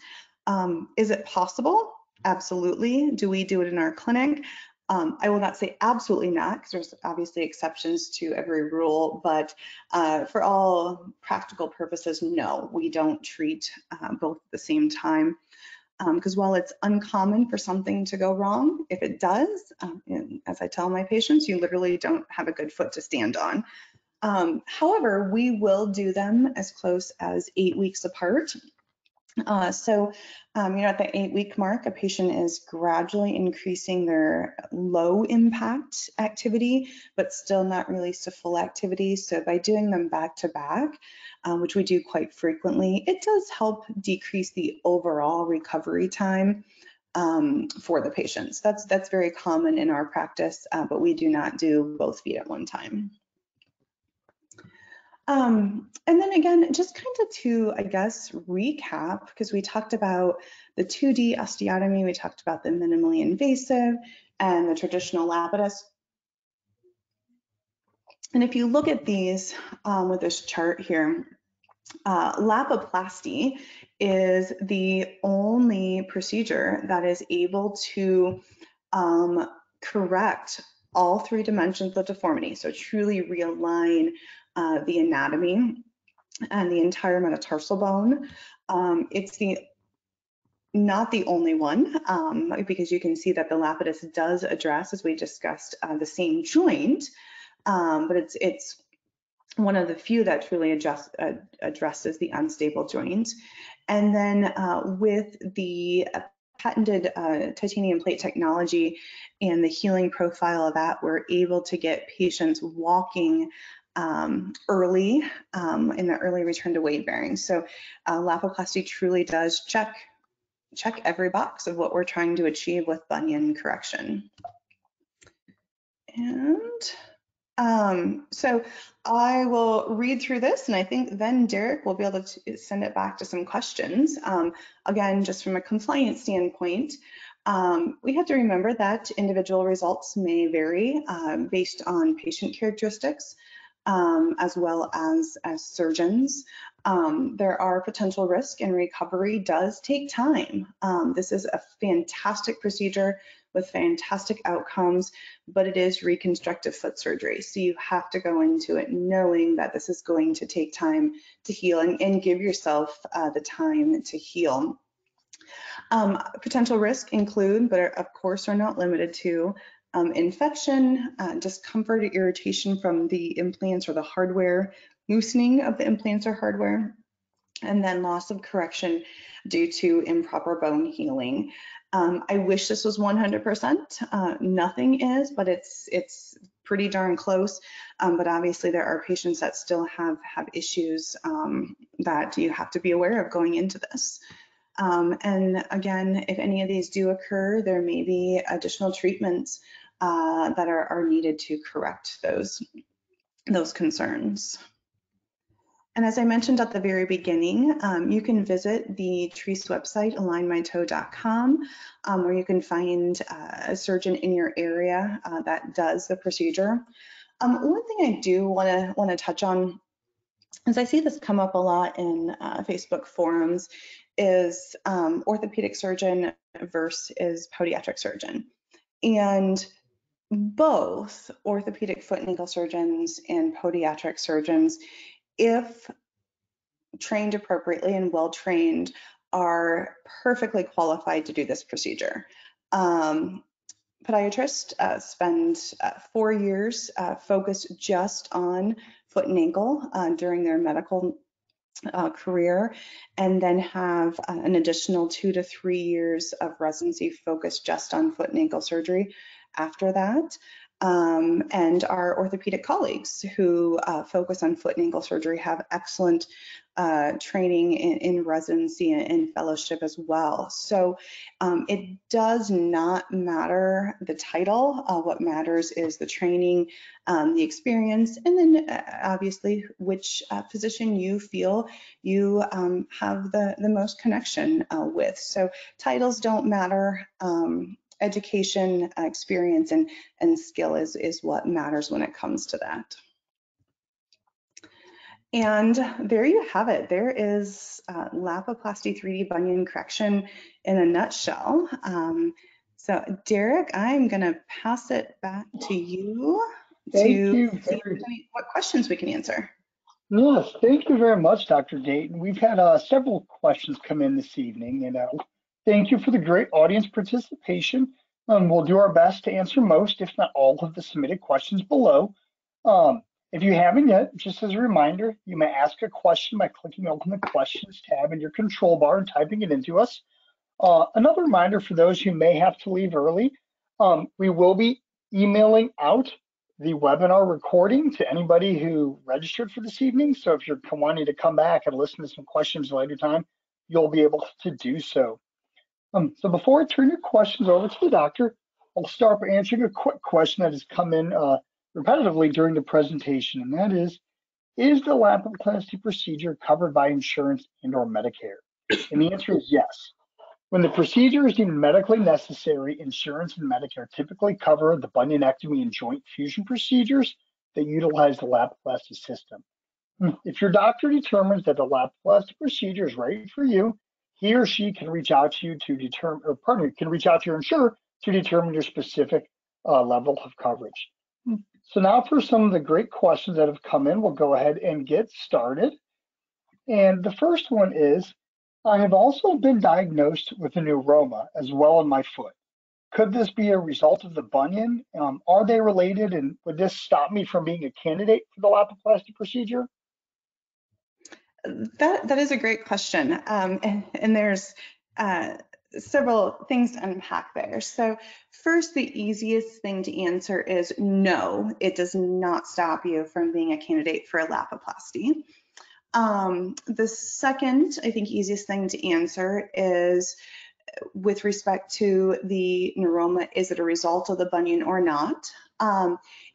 Is it possible? Absolutely. Do we do it in our clinic? I will not say absolutely not, because there's obviously exceptions to every rule, but for all practical purposes, no, we don't treat both at the same time. Because while it's uncommon for something to go wrong, if it does, as I tell my patients, you literally don't have a good foot to stand on. However, we will do them as close as 8 weeks apart. So at the 8-week mark, a patient is gradually increasing their low impact activity, but still not released to full activity. So by doing them back to back, which we do quite frequently, it does help decrease the overall recovery time for the patients. That's very common in our practice, but we do not do both feet at one time. And then again, just kind of to, I guess, recap, because we talked about the 2D osteotomy, we talked about the minimally invasive and the traditional Lapidus. And if you look at these with this chart here, Lapiplasty is the only procedure that is able to correct all 3 dimensions of deformity, so truly realign the anatomy and the entire metatarsal bone. It's not the only one, because you can see that the Lapidus does address, as we discussed, the same joint, but it's one of the few that truly addresses the unstable joint. And then with the patented titanium plate technology and the healing profile of that, we're able to get patients walking early in the early return to weight bearing. So Lapiplasty truly does check every box of what we're trying to achieve with bunion correction. And so I will read through this, and I think then Derek will be able to send it back to some questions. Again, just from a compliance standpoint, we have to remember that individual results may vary based on patient characteristics, as well as surgeons. There are potential risk, and recovery does take time. This is a fantastic procedure with fantastic outcomes, but it is reconstructive foot surgery. So you have to go into it knowing that this is going to take time to heal, and give yourself the time to heal. Potential risk include, but of course are not limited to, infection, discomfort, irritation from the implants or the hardware, loosening of the implants or hardware, and then loss of correction due to improper bone healing. I wish this was 100%. Nothing is, but it's pretty darn close. But obviously there are patients that still have issues that you have to be aware of going into this. And again, if any of these do occur, there may be additional treatments that are needed to correct those concerns. And as I mentioned at the very beginning, you can visit the TREACE website, alignmytoe.com, where you can find a surgeon in your area that does the procedure. One thing I do want to touch on, as I see this come up a lot in Facebook forums, is orthopedic surgeon versus podiatric surgeon. And both orthopedic foot and ankle surgeons and podiatric surgeons, if trained appropriately and well trained, are perfectly qualified to do this procedure. Podiatrists spend 4 years focused just on foot and ankle during their medical career, and then have an additional 2 to 3 years of residency focused just on foot and ankle surgery after that. And our orthopedic colleagues who focus on foot and ankle surgery have excellent training in residency and fellowship as well. So it does not matter the title. What matters is the training, the experience, and then obviously which physician you feel you have the most connection with. So titles don't matter. Education, experience, and skill is what matters when it comes to that. And there you have it. There is Lapiplasty 3D bunion correction in a nutshell. So Derek, I'm going to pass it back to you to see what questions we can answer. Yes, thank you very much, Dr. Dayton. We've had several questions come in this evening, and thank you for the great audience participation. We'll do our best to answer most, if not all, of the submitted questions below. If you haven't yet, just as a reminder, you may ask a question by clicking on the Questions tab in your control bar and typing it into us. Another reminder for those who may have to leave early, we will be emailing out the webinar recording to anybody who registered for this evening. So if you're wanting to come back and listen to some questions later time, you'll be able to do so. So before I turn your questions over to the doctor, I'll start by answering a quick question that has come in repetitively during the presentation, and that is the Lapiplasty procedure covered by insurance and/or Medicare? And the answer is yes. When the procedure is deemed medically necessary, insurance and Medicare typically cover the bunionectomy and joint fusion procedures that utilize the Lapiplasty system. If your doctor determines that the Lapiplasty procedure is right for you, he or she can reach out to you to determine, or pardon me, can reach out to your insurer to determine your specific level of coverage. So now for some of the great questions that have come in, we'll go ahead and get started. And the first one is, I have also been diagnosed with a neuroma as well in my foot. Could this be a result of the bunion? Are they related, and would this stop me from being a candidate for the Lapiplasty procedure? That is a great question, and there's several things to unpack there. So first, the easiest thing to answer is no, it does not stop you from being a candidate for a Lapiplasty. The second, I think, easiest thing to answer is with respect to the neuroma, is it a result of the bunion or not?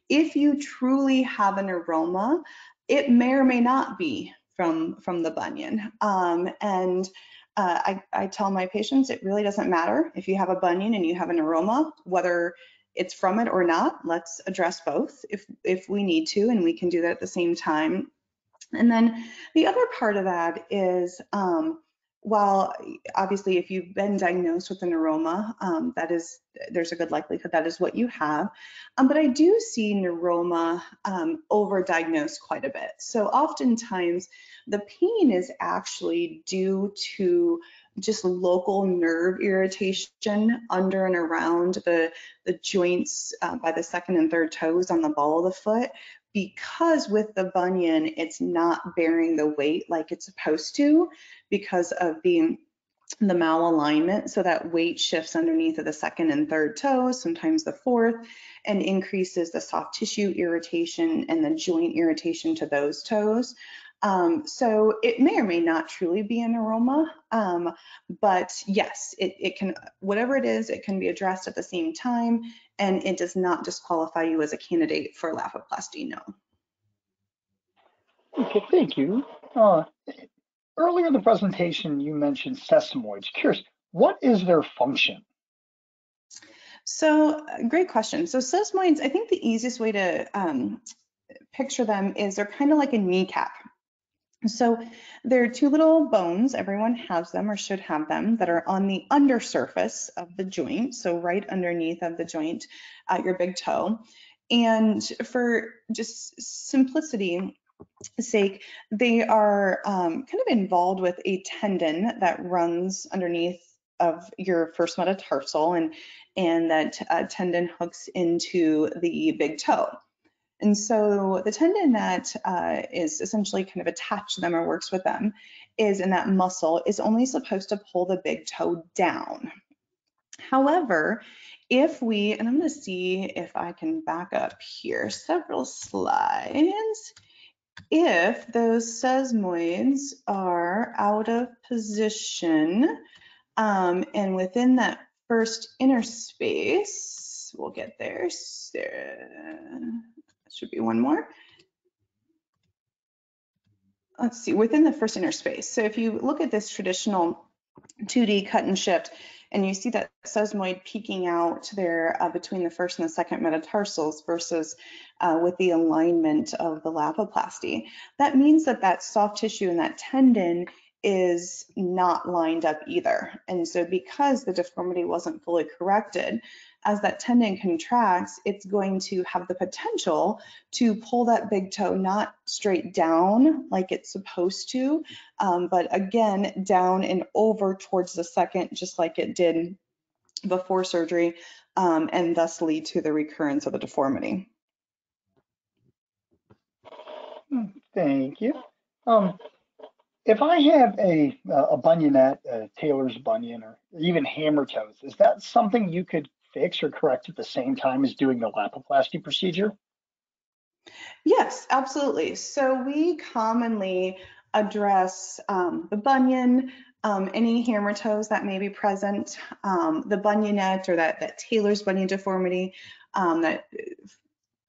If you truly have a neuroma, it may or may not be from the bunion. I tell my patients it really doesn't matter if you have a bunion and you have a neuroma, whether it's from it or not. Let's address both if we need to, and we can do that at the same time. And then the other part of that is, while obviously if you've been diagnosed with a neuroma, there's a good likelihood that is what you have. But I do see neuroma overdiagnosed quite a bit. So oftentimes the pain is actually due to just local nerve irritation under and around the joints by the second and third toes on the ball of the foot. Because with the bunion, it's not bearing the weight like it's supposed to because of the malalignment. So that weight shifts underneath of the second and third toes, sometimes the fourth, and increases the soft tissue irritation and the joint irritation to those toes. So it may or may not truly be a neuroma, but yes, it can, whatever it is, it can be addressed at the same time, and it does not disqualify you as a candidate for Lapiplasty, no. Okay, thank you. Earlier in the presentation, you mentioned sesamoids. Curious, what is their function? So great question. So sesamoids, I think the easiest way to picture them is they're kind of like a kneecap. So they're two little bones, everyone has them or should have them, that are on the undersurface of the joint, so right underneath of the joint at your big toe. And for just simplicity's sake, they are kind of involved with a tendon that runs underneath of your first metatarsal, and that tendon hooks into the big toe. And so the tendon that is essentially kind of attached to them or works with them is, in that muscle, is only supposed to pull the big toe down. However, if we, and I'm going to see if I can back up here several slides, if those sesamoids are out of position and within that first inner space, we'll get there. Should be one more. Let's see, within the first inner space. So if you look at this traditional 2D cut and shift, and you see that sesamoid peeking out there between the first and the second metatarsals versus with the alignment of the Lapiplasty, that means that that soft tissue and that tendon is not lined up either. And so because the deformity wasn't fully corrected, as that tendon contracts, it's going to have the potential to pull that big toe not straight down like it's supposed to, but again, down and over towards the second, just like it did before surgery, and thus lead to the recurrence of the deformity. Thank you. If I have a bunionette, a Taylor's bunion, or even hammer toes, is that something you could fix or correct at the same time as doing the Lapiplasty procedure? Yes, absolutely. So we commonly address the bunion, any hammer toes that may be present, the bunionette or that Taylor's bunion deformity, that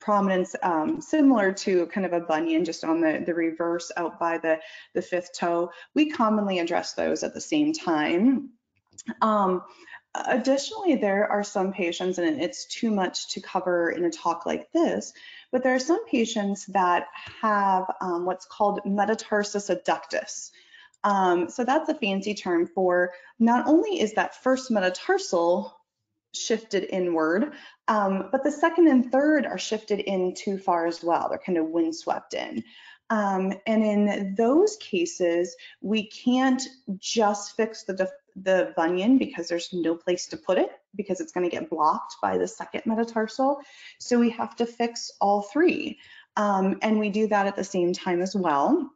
prominence similar to kind of a bunion just on the reverse out by the fifth toe. We commonly address those at the same time. Additionally, there are some patients, and it's too much to cover in a talk like this, but there are some patients that have what's called metatarsus adductus. So that's a fancy term for not only is that first metatarsal shifted inward, but the second and third are shifted in too far as well. They're kind of windswept in. And in those cases, we can't just fix the bunion because there's no place to put it because it's going to get blocked by the second metatarsal. So we have to fix all three. And we do that at the same time as well.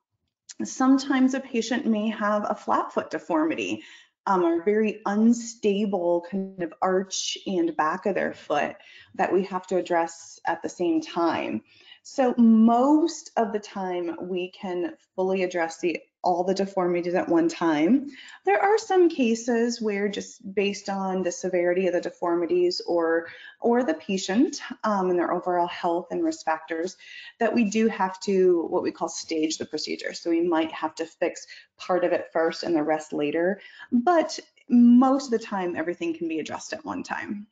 Sometimes a patient may have a flat foot deformity, or very unstable kind of arch and back of their foot that we have to address at the same time. So most of the time we can fully address all the deformities at one time. There are some cases where, just based on the severity of the deformities or the patient and their overall health and risk factors, that we do have to what we call stage the procedure. So we might have to fix part of it first and the rest later, but most of the time everything can be addressed at one time.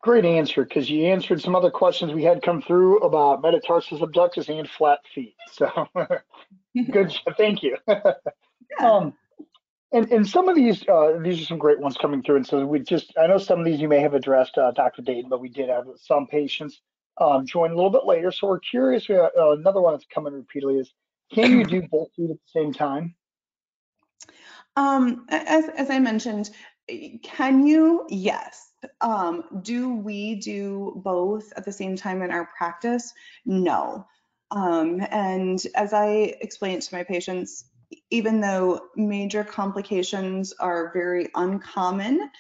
Great answer, because you answered some other questions we had come through about metatarsus abductus and flat feet. So good, thank you. Yeah. And some of these are some great ones coming through. And so I know some of these you may have addressed, Dr. Dayton, but we did have some patients join a little bit later. So we're curious, another one that's coming repeatedly is, can you do both feet at the same time? As I mentioned, can you? Yes. Do we do both at the same time in our practice? No. And as I explain to my patients, even though major complications are very uncommon,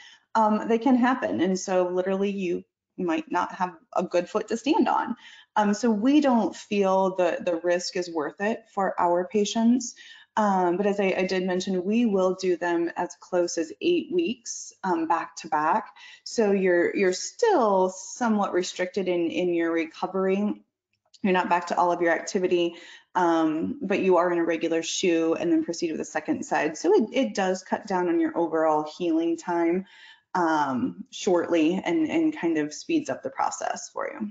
they can happen. And so literally you might not have a good foot to stand on. So we don't feel the risk is worth it for our patients. But as I did mention, we will do them as close as 8 weeks back to back. So you're still somewhat restricted in your recovery. You're not back to all of your activity, but you are in a regular shoe and then proceed with the second side. So it does cut down on your overall healing time shortly and kind of speeds up the process for you.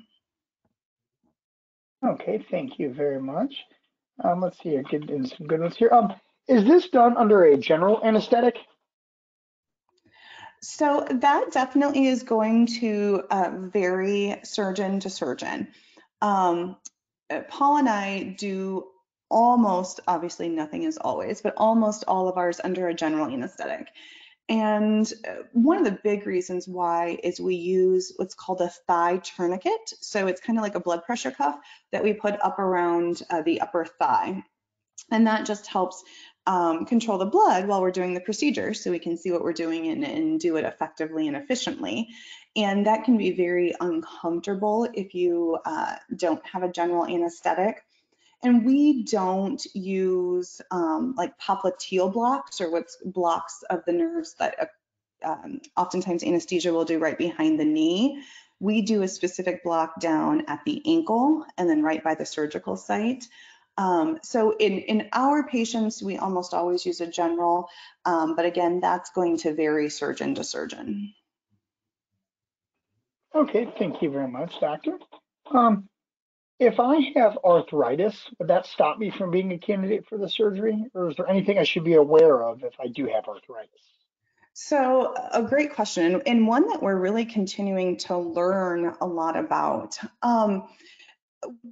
Okay, thank you very much. Let's see here, getting some good ones here. Is this done under a general anesthetic? So that definitely is going to vary surgeon to surgeon. Paul and I do almost, obviously nothing is always, but almost all of ours under a general anesthetic. And one of the big reasons why is we use what's called a thigh tourniquet. So it's kind of like a blood pressure cuff that we put up around the upper thigh. And that just helps control the blood while we're doing the procedure so we can see what we're doing and do it effectively and efficiently. And that can be very uncomfortable if you don't have a general anesthetic. And we don't use like popliteal blocks, or what's blocks of the nerves that oftentimes anesthesia will do right behind the knee. We do a specific block down at the ankle and then right by the surgical site. So in our patients, we almost always use a general, but again, that's going to vary surgeon to surgeon. Okay, thank you very much, doctor. If I have arthritis, would that stop me from being a candidate for the surgery? Or is there anything I should be aware of if I do have arthritis? So a great question, and one that we're really continuing to learn a lot about.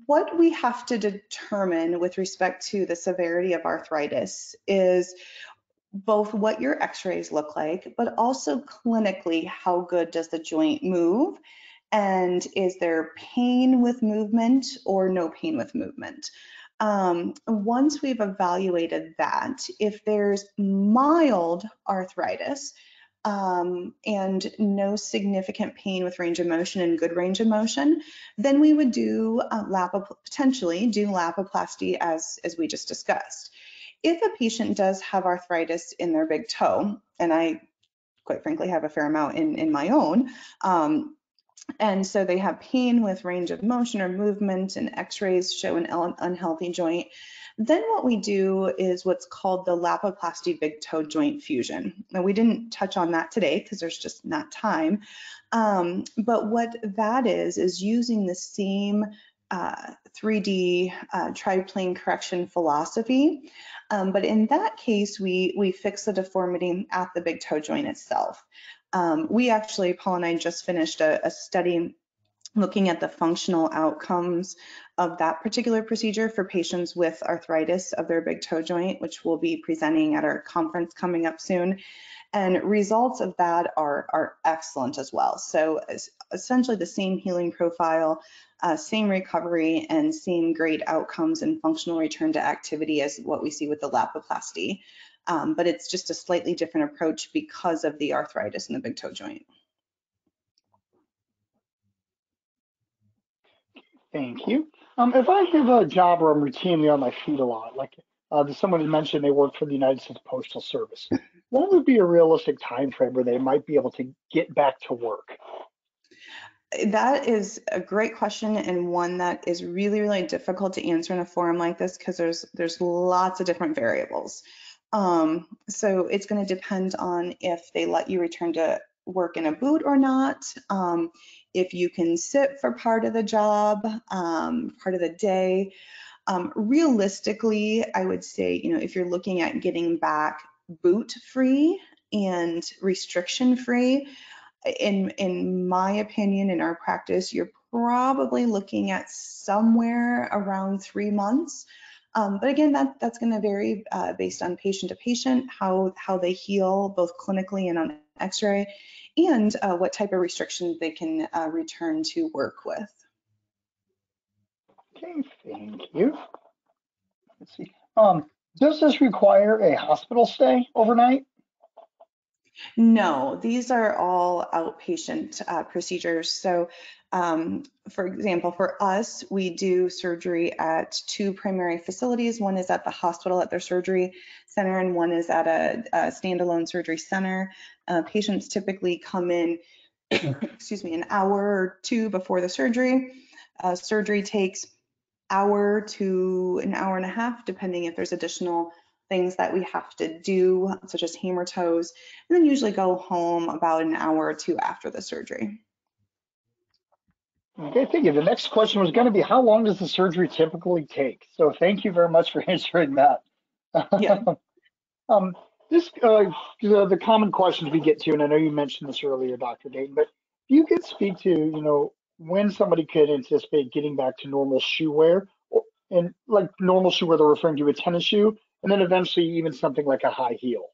What we have to determine with respect to the severity of arthritis is both what your x-rays look like, but also clinically, how good does the joint move? And is there pain with movement or no pain with movement? Once we've evaluated that, if there's mild arthritis and no significant pain with range of motion and good range of motion, then we would do potentially do Lapiplasty as we just discussed. If a patient does have arthritis in their big toe, and I quite frankly have a fair amount in my own, and so they have pain with range of motion or movement and x-rays show an unhealthy joint, then what we do is what's called the Lapiplasty big toe joint fusion. Now, we didn't touch on that today because there's just not time, but what that is using the same 3D triplane correction philosophy, but in that case, we fix the deformity at the big toe joint itself. We actually, Paul and I just finished a study looking at the functional outcomes of that particular procedure for patients with arthritis of their big toe joint, which we'll be presenting at our conference coming up soon. And results of that are excellent as well. So essentially the same healing profile, same recovery, and same great outcomes and functional return to activity as what we see with the Lapiplasty. But it's just a slightly different approach because of the arthritis in the big toe joint. Thank you. If I have a job where I'm routinely on my feet a lot, like someone had mentioned they work for the United States Postal Service, what would be a realistic time frame where they might be able to get back to work? That is a great question, and one that is really, really difficult to answer in a forum like this because there's lots of different variables. So it's going to depend on if they let you return to work in a boot or not, if you can sit for part of the job, part of the day. Realistically, I would say, if you're looking at getting back boot free and restriction free, in my opinion, in our practice, you're probably looking at somewhere around 3 months. But again, that's going to vary based on patient to patient, how they heal both clinically and on X-ray, and what type of restrictions they can return to work with. Okay, thank you. Let's see. Does this require a hospital stay overnight? No, these are all outpatient procedures. So, for example, for us, we do surgery at 2 primary facilities. One is at the hospital at their surgery center, and one is at a standalone surgery center. Patients typically come in, excuse me, an hour or 2 before the surgery. Surgery takes hour to an hour and a half, depending if there's additional things that we have to do, such as hammer toes, and then usually go home about an hour or 2 after the surgery. Okay, thank you. The next question was going to be, how long does the surgery typically take? So thank you very much for answering that. Yeah. The common questions we get to, and I know you mentioned this earlier, Dr. Dayton, but if you could speak to, when somebody could anticipate getting back to normal shoe wear, and like normal shoe wear, they're referring to a tennis shoe, and then eventually even something like a high heel.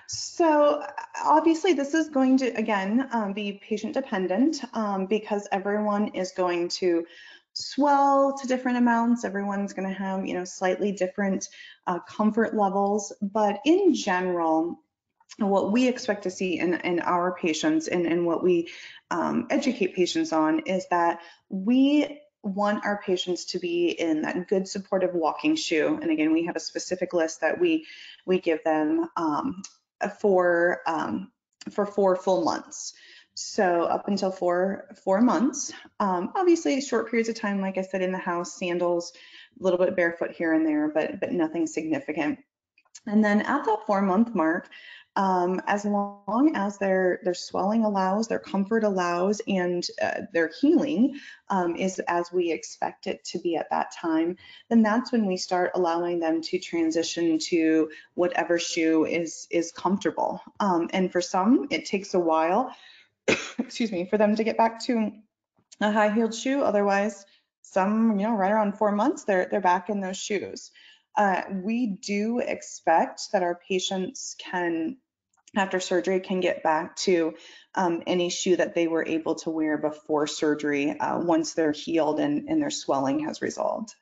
So obviously this is going to, again, be patient dependent because everyone is going to swell to different amounts. Everyone's going to have, slightly different comfort levels. But in general, what we expect to see in our patients and what we educate patients on is that we want our patients to be in that good supportive walking shoe. And again, we have a specific list that we give them for 4 full months. So up until four months, obviously short periods of time, like I said, in the house, sandals, a little bit barefoot here and there, but nothing significant. And then at that 4-month mark, as long as their swelling allows, their comfort allows, and their healing is as we expect it to be at that time, then that's when we start allowing them to transition to whatever shoe is comfortable. And for some, it takes a while, excuse me, for them to get back to a high-heeled shoe. Otherwise, some, right around 4 months, they're back in those shoes. We do expect that our patients can, after surgery, can get back to any shoe that they were able to wear before surgery once they're healed and their swelling has resolved.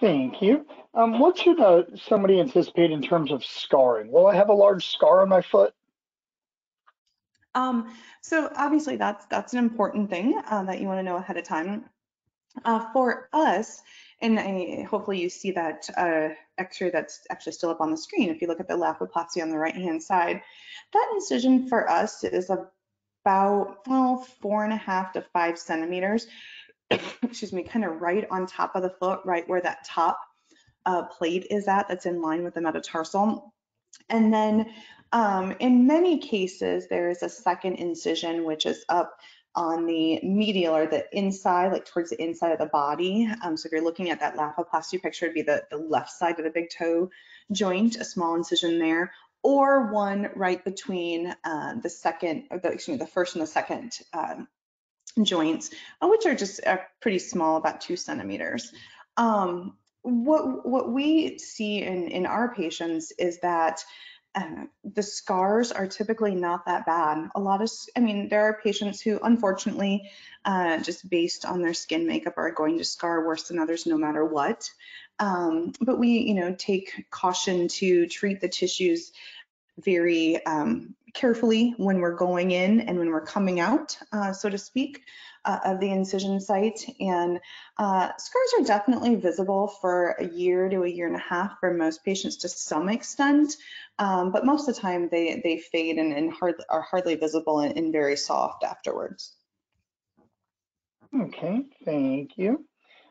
Thank you. What should somebody anticipate in terms of scarring? Will I have a large scar on my foot? So obviously that's an important thing that you want to know ahead of time. For us, and hopefully you see that X-ray that's actually still up on the screen. If you look at the Lapiplasty on the right-hand side, that incision for us is about 4.5 to 5 centimeters. Excuse me, kind of right on top of the foot, right where that top plate is at. That's in line with the metatarsal. And then in many cases, there is a second incision, which is up on the medial or the inside, like towards the inside of the body. So if you're looking at that Lapiplasty picture, it'd be the left side of the big toe joint, a small incision there. or one right between the first and the second joints, which are just pretty small, about 2 centimeters. What we see in our patients is that the scars are typically not that bad. There are patients who, unfortunately, just based on their skin makeup, are going to scar worse than others no matter what. But we, take caution to treat the tissues very carefully when we're going in and when we're coming out, so to speak, of the incision site. And scars are definitely visible for a year to a year and a half for most patients to some extent, but most of the time they fade and are hardly visible and very soft afterwards. Okay, thank you.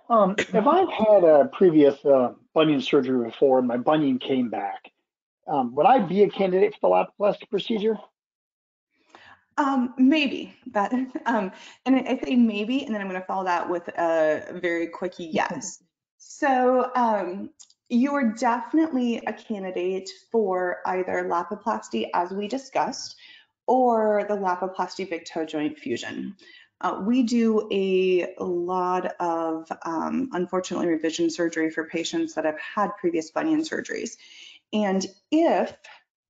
If I've had a previous bunion surgery before and my bunion came back, would I be a candidate for the Lapiplasty procedure? Maybe that, and I say maybe, and then I'm going to follow that with a very quick yes. So you are definitely a candidate for either Lapiplasty, as we discussed, or the Lapiplasty big toe joint fusion. We do a lot of, unfortunately, revision surgery for patients that have had previous bunion surgeries. And if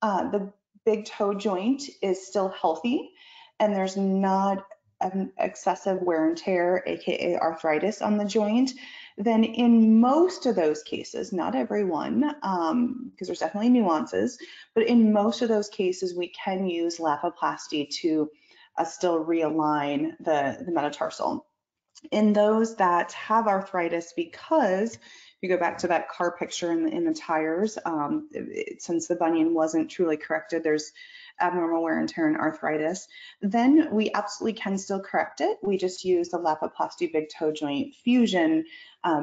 the big toe joint is still healthy and there's not an excessive wear and tear, aka arthritis on the joint, then in most of those cases, not every one, because there's definitely nuances, but in most of those cases, we can use Lapiplasty to still realign the metatarsal. In those that have arthritis, because if you go back to that car picture in the tires, since the bunion wasn't truly corrected, there's abnormal wear and tear and arthritis, then we absolutely can still correct it. We just use the Lapiplasty big toe joint fusion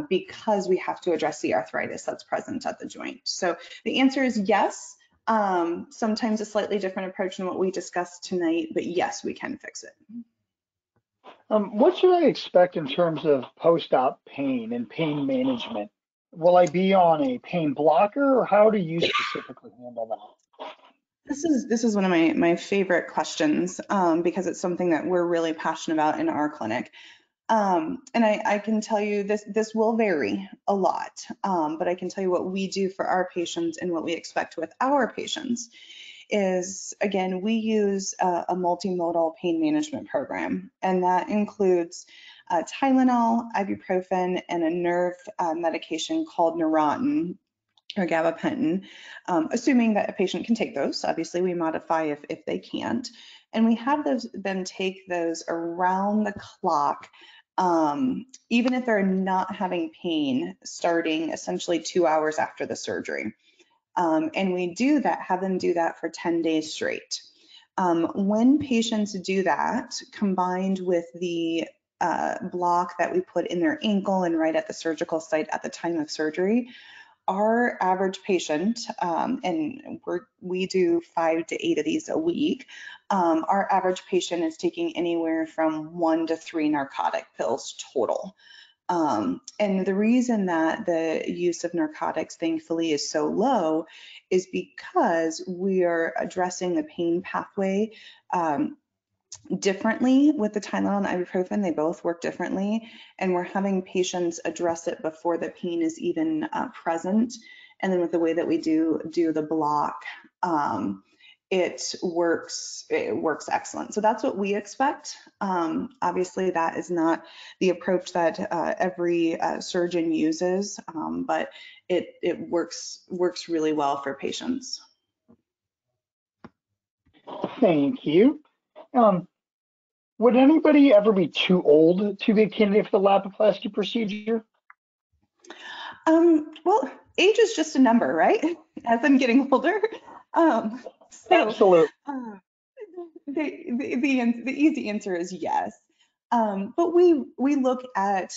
because we have to address the arthritis that's present at the joint. So the answer is yes. Sometimes a slightly different approach than what we discussed tonight, but yes, we can fix it. What should I expect in terms of post-op pain and pain management? Will I be on a pain blocker, or how do you specifically handle that? This is one of my favorite questions because it's something that we're really passionate about in our clinic. And I can tell you this will vary a lot, but I can tell you what we do for our patients and what we expect with our patients is, again, we use a multimodal pain management program, and that includes Tylenol, ibuprofen, and a nerve medication called Neurontin or gabapentin, assuming that a patient can take those. Obviously, we modify if they can't. And we have them take those around the clock, even if they're not having pain, starting essentially 2 hours after the surgery. And we have them do that for 10 days straight. When patients do that, combined with the block that we put in their ankle and right at the surgical site at the time of surgery, our average patient, and we do 5 to 8 of these a week, our average patient is taking anywhere from 1 to 3 narcotic pills total. And the reason that the use of narcotics, thankfully, is so low is because we are addressing the pain pathway differently with the Tylenol and ibuprofen. They both work differently, and we're having patients address it before the pain is even present. And then with the way that we do the block, it works excellent. So that's what we expect. Obviously, that is not the approach that every surgeon uses, but it works really well for patients. Thank you. Would anybody ever be too old to be a candidate for the Lapiplasty procedure? Well, age is just a number, right? As I'm getting older. Absolutely. The easy answer is yes. But we look at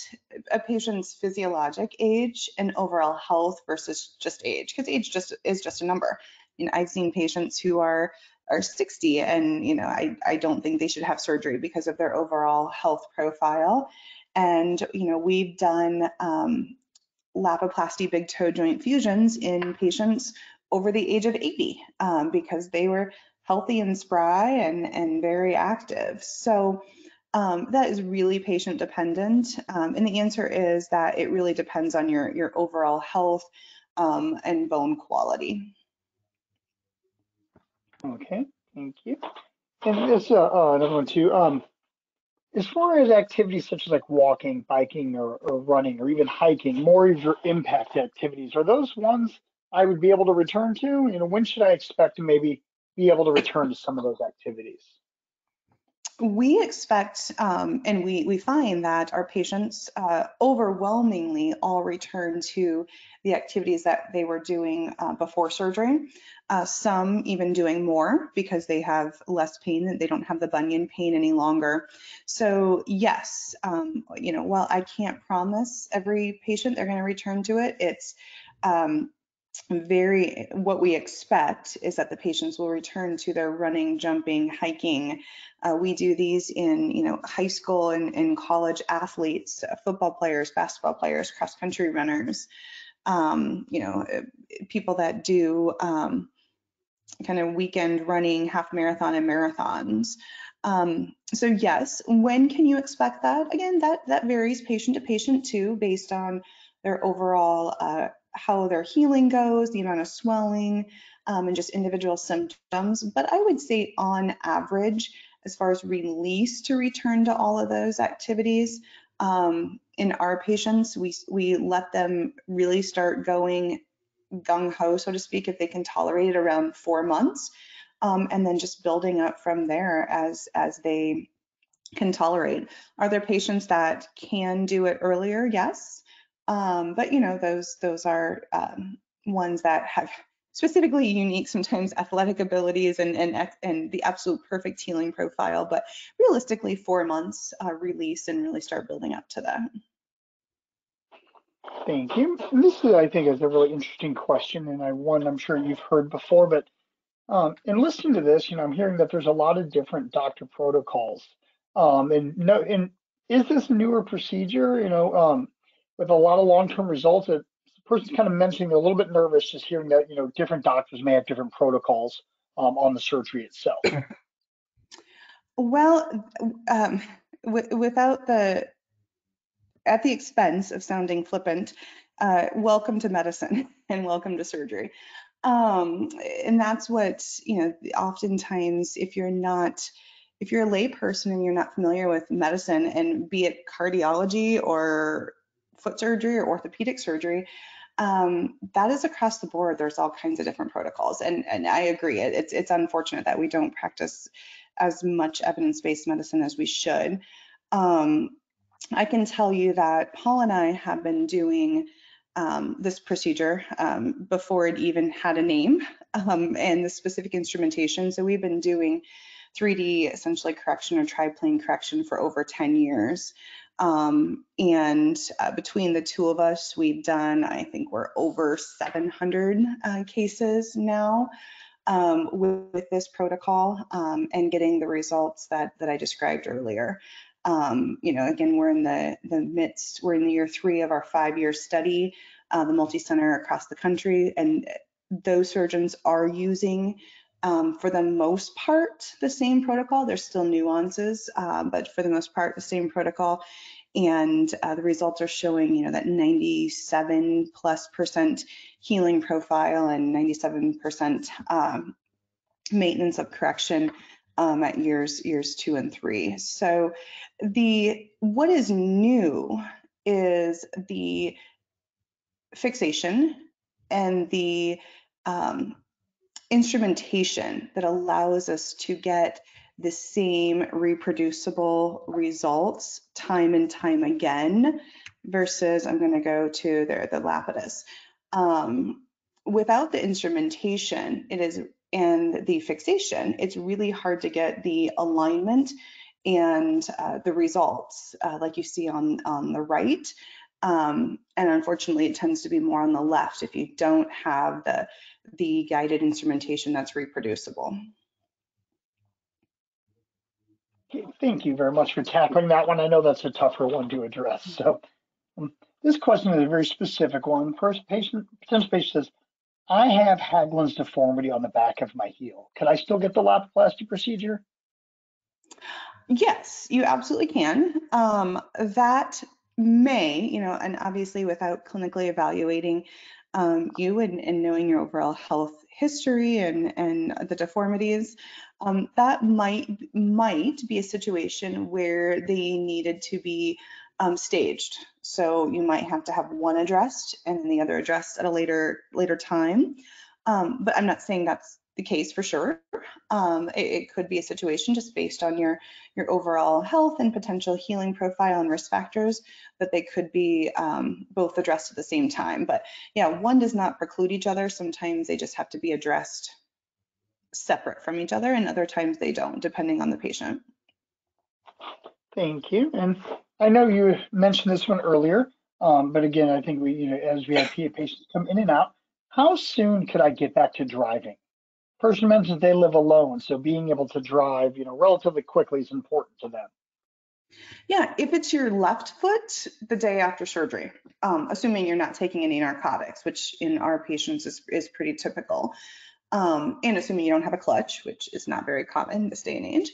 a patient's physiologic age and overall health versus just age, because age is just a number. I've seen patients who are 60 and I don't think they should have surgery because of their overall health profile. And we've done Lapiplasty big toe joint fusions in patients over the age of 80 because they were healthy and spry and very active. So that is really patient dependent. And the answer is that it really depends on your overall health and bone quality. Okay, thank you. And this another one too. As far as activities such as like walking, biking, or running, or even hiking, more of your impact activities, are those ones I would be able to return to? You know, when should I expect to maybe be able to return to some of those activities? We expect and we find that our patients overwhelmingly all return to the activities that they were doing before surgery. Some even doing more because they have less pain, they don't have the bunion pain any longer. So yes, you know, while I can't promise every patient they're going to return to it, it's what we expect is that the patients will return to their running, jumping, hiking. We do these in, you know, high school and college athletes, football players, basketball players, cross country runners, you know, people that do kind of weekend running, half marathon and marathons. So yes, when can you expect that? Again, that varies patient to patient too, based on their overall how their healing goes, the amount of swelling, and just individual symptoms. But I would say on average, as far as release to return to all of those activities, in our patients, we let them really start going gung-ho, so to speak, if they can tolerate it around 4 months, and then just building up from there as they can tolerate. Are there patients that can do it earlier? Yes. But you know, those are ones that have specifically unique, sometimes athletic abilities and the absolute perfect healing profile. But realistically, 4 months release and really start building up to that. Thank you. And this is, I think, is a really interesting question, and one I'm sure you've heard before. But in listening to this, you know, I'm hearing that there's a lot of different doctor protocols. And is this a newer procedure? You know, with a lot of long-term results. The person's kind of mentioning they're a little bit nervous just hearing that, you know, different doctors may have different protocols on the surgery itself. Well, without at the expense of sounding flippant, welcome to medicine and welcome to surgery. And that's what, you know, oftentimes if you're a layperson and you're not familiar with medicine, and be it cardiology or foot surgery or orthopedic surgery, that is across the board. There's all kinds of different protocols. And I agree, it's unfortunate that we don't practice as much evidence-based medicine as we should. I can tell you that Paul and I have been doing this procedure before it even had a name and the specific instrumentation. So we've been doing 3D essentially correction or triplane correction for over 10 years. And between the two of us, we've done, I think we're over 700 cases now with this protocol and getting the results that I described earlier. You know, again, we're in we're in year 3 of our 5-year study, the multi-center across the country, and those surgeons are using, for the most part, the same protocol. There's still nuances, but for the most part, the same protocol. And the results are showing, you know, that 97+% healing profile and 97% maintenance of correction at years 2 and 3. So what is new is the fixation and the instrumentation that allows us to get the same reproducible results time and time again versus, I'm going to go to the Lapidus. Without the instrumentation, and the fixation, it's really hard to get the alignment and the results like you see on the right. And unfortunately, it tends to be more on the left if you don't have the guided instrumentation that's reproducible. Thank you very much for tackling that one. I know that's a tougher one to address. So this question is a very specific one. Potential patient says, I have Haglund's deformity on the back of my heel. Could I still get the Lapiplasty procedure? Yes, you absolutely can. That may, and obviously without clinically evaluating you and knowing your overall health history and the deformities, that might be a situation where they needed to be staged. So you might have to have one addressed and then the other addressed at a later time. But I'm not saying that's the case for sure. It could be a situation just based on your overall health and potential healing profile and risk factors that they could be both addressed at the same time. But yeah, one does not preclude each other. Sometimes they just have to be addressed separate from each other, and other times they don't, depending on the patient. Thank you. And I know you mentioned this one earlier, but again, I think as we have patients come in and out, how soon could I get back to driving? Person mentions they live alone, so being able to drive, relatively quickly is important to them. Yeah, if it's your left foot, the day after surgery, assuming you're not taking any narcotics, which in our patients is pretty typical, and assuming you don't have a clutch, which is not very common this day and age.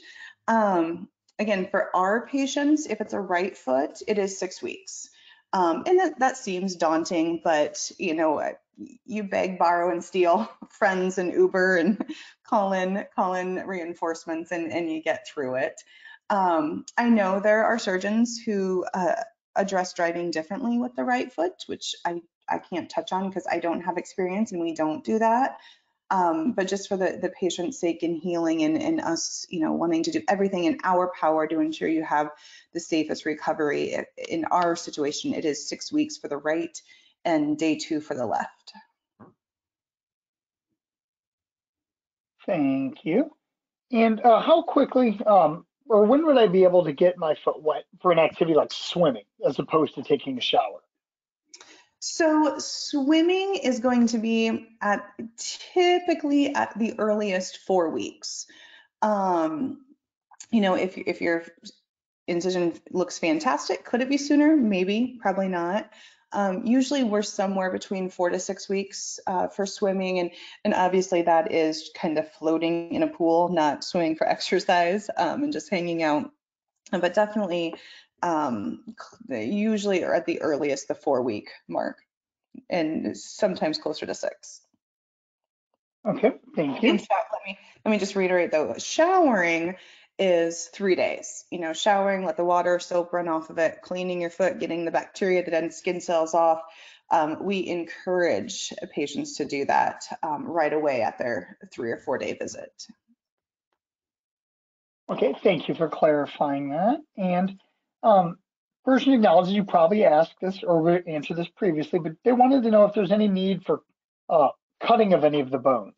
Again, for our patients, if it's a right foot, it is 6 weeks. And that seems daunting, but you beg, borrow, and steal friends and Uber and call in reinforcements, and you get through it. I know there are surgeons who address driving differently with the right foot, which I can't touch on because I don't have experience and we don't do that. But just for the patient's sake and healing and us, wanting to do everything in our power to ensure you have the safest recovery. In our situation, it is 6 weeks for the right and day 2 for the left. Thank you. And how quickly or when would I be able to get my foot wet for an activity like swimming as opposed to taking a shower? So swimming is going to be typically at the earliest 4 weeks. If your incision looks fantastic, could it be sooner? Maybe, probably not. Usually we're somewhere between 4 to 6 weeks for swimming, and obviously that is kind of floating in a pool, not swimming for exercise and just hanging out. But definitely, usually or at the earliest the 4-week mark, and sometimes closer to 6. Okay, thank you. In fact, let me just reiterate though, showering is 3 days. Showering, let the water, soap run off of it, cleaning your foot, getting the bacteria, the dead skin cells off. We encourage patients to do that right away at their 3 or 4 day visit. Okay, thank you for clarifying that. And person acknowledges you probably asked this or answered this previously, but they wanted to know if there's any need for cutting of any of the bones.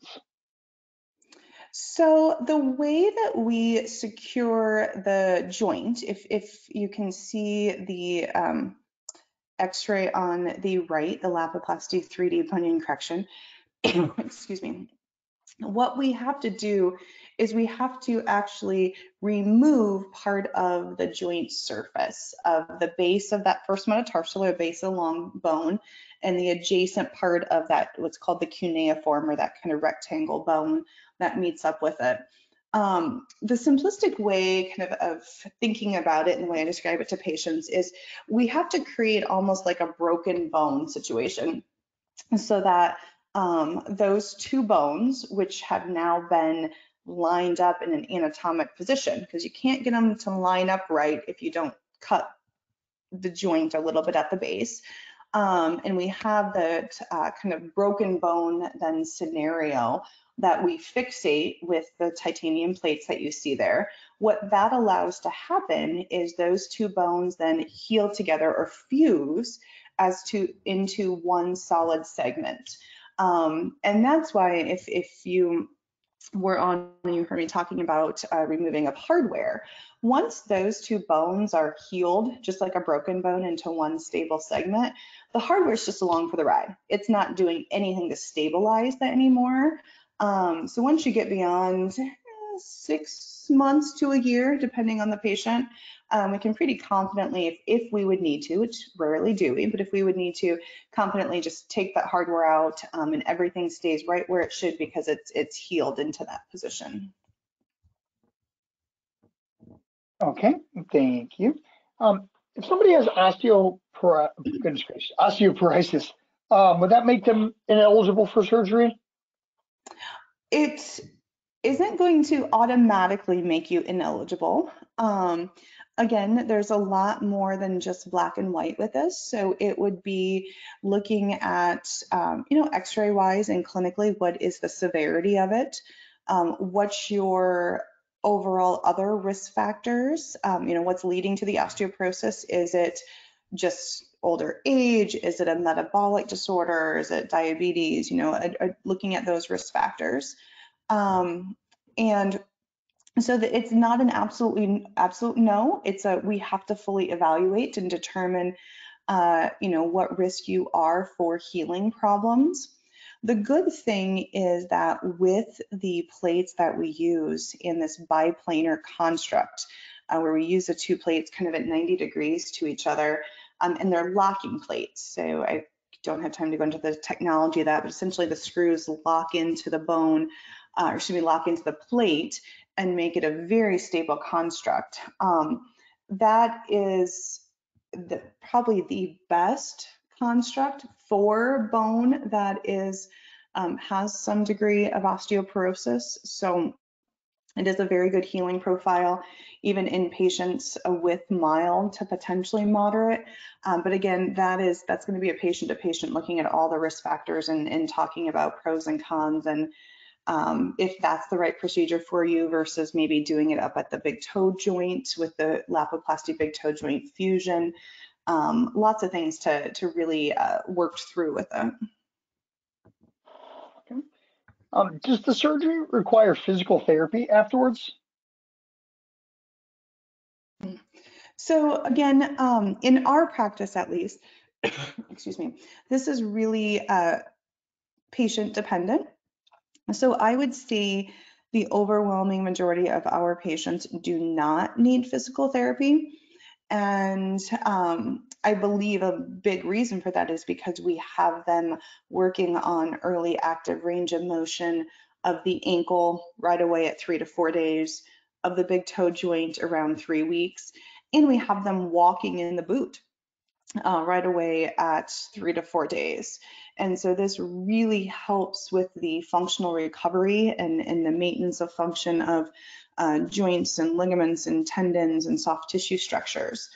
So the way that we secure the joint, if you can see the X-ray on the right, the Lapiplasty 3D Bunion Correction, excuse me, what we have to do is we have to actually remove part of the joint surface of the base of that first metatarsal or base of the long bone and the adjacent part of that, what's called the cuneiform, or that kind of rectangle bone that meets up with it. The simplistic way of thinking about it and the way I describe it to patients is we have to create almost like a broken bone situation so that those two bones, which have now been lined up in an anatomic position, because you can't get them to line up right if you don't cut the joint a little bit at the base. And we have that kind of broken bone then scenario that we fixate with the titanium plates that you see there. What that allows to happen is those two bones then heal together or fuse into one solid segment. And that's why if you were on, you heard me talking about removing of hardware. Once those two bones are healed, just like a broken bone, into one stable segment, the hardware is just along for the ride. It's not doing anything to stabilize that anymore. So once you get beyond 6 months to a year, depending on the patient, we can pretty confidently, if we would need to, which rarely do we, but if we would need to, confidently just take that hardware out and everything stays right where it should because it's healed into that position. Okay, thank you. If somebody has osteoporosis, would that make them ineligible for surgery? It isn't going to automatically make you ineligible. Again, there's a lot more than just black and white with this. So it would be looking at, x-ray wise and clinically, what is the severity of it? What's your overall other risk factors? What's leading to the osteoporosis? Is it just older age? Is it a metabolic disorder? Is it diabetes? Looking at those risk factors. And so that it's not an absolute no. We have to fully evaluate and determine, what risk you are for healing problems. The good thing is that with the plates that we use in this biplanar construct, where we use the two plates kind of at 90 degrees to each other, and they're locking plates. So I don't have time to go into the technology of that, but essentially the screws lock into the bone, lock into the plate and make it a very stable construct. That is probably the best construct for bone that has some degree of osteoporosis. So it is a very good healing profile, even in patients with mild to potentially moderate. But again, that's going to be a patient to patient looking at all the risk factors and talking about pros and cons and if that's the right procedure for you versus maybe doing it up at the big toe joint with the Lapiplasty big toe joint fusion. Lots of things to really work through with it. Okay. Does the surgery require physical therapy afterwards? So again, in our practice at least, excuse me, this is really patient dependent. So I would say the overwhelming majority of our patients do not need physical therapy. And I believe a big reason for that is because we have them working on early active range of motion of the ankle right away at 3 to 4 days, of the big toe joint around 3 weeks, and we have them walking in the boot right away at 3 to 4 days. And so this really helps with the functional recovery and the maintenance of function of joints and ligaments and tendons and soft tissue structures.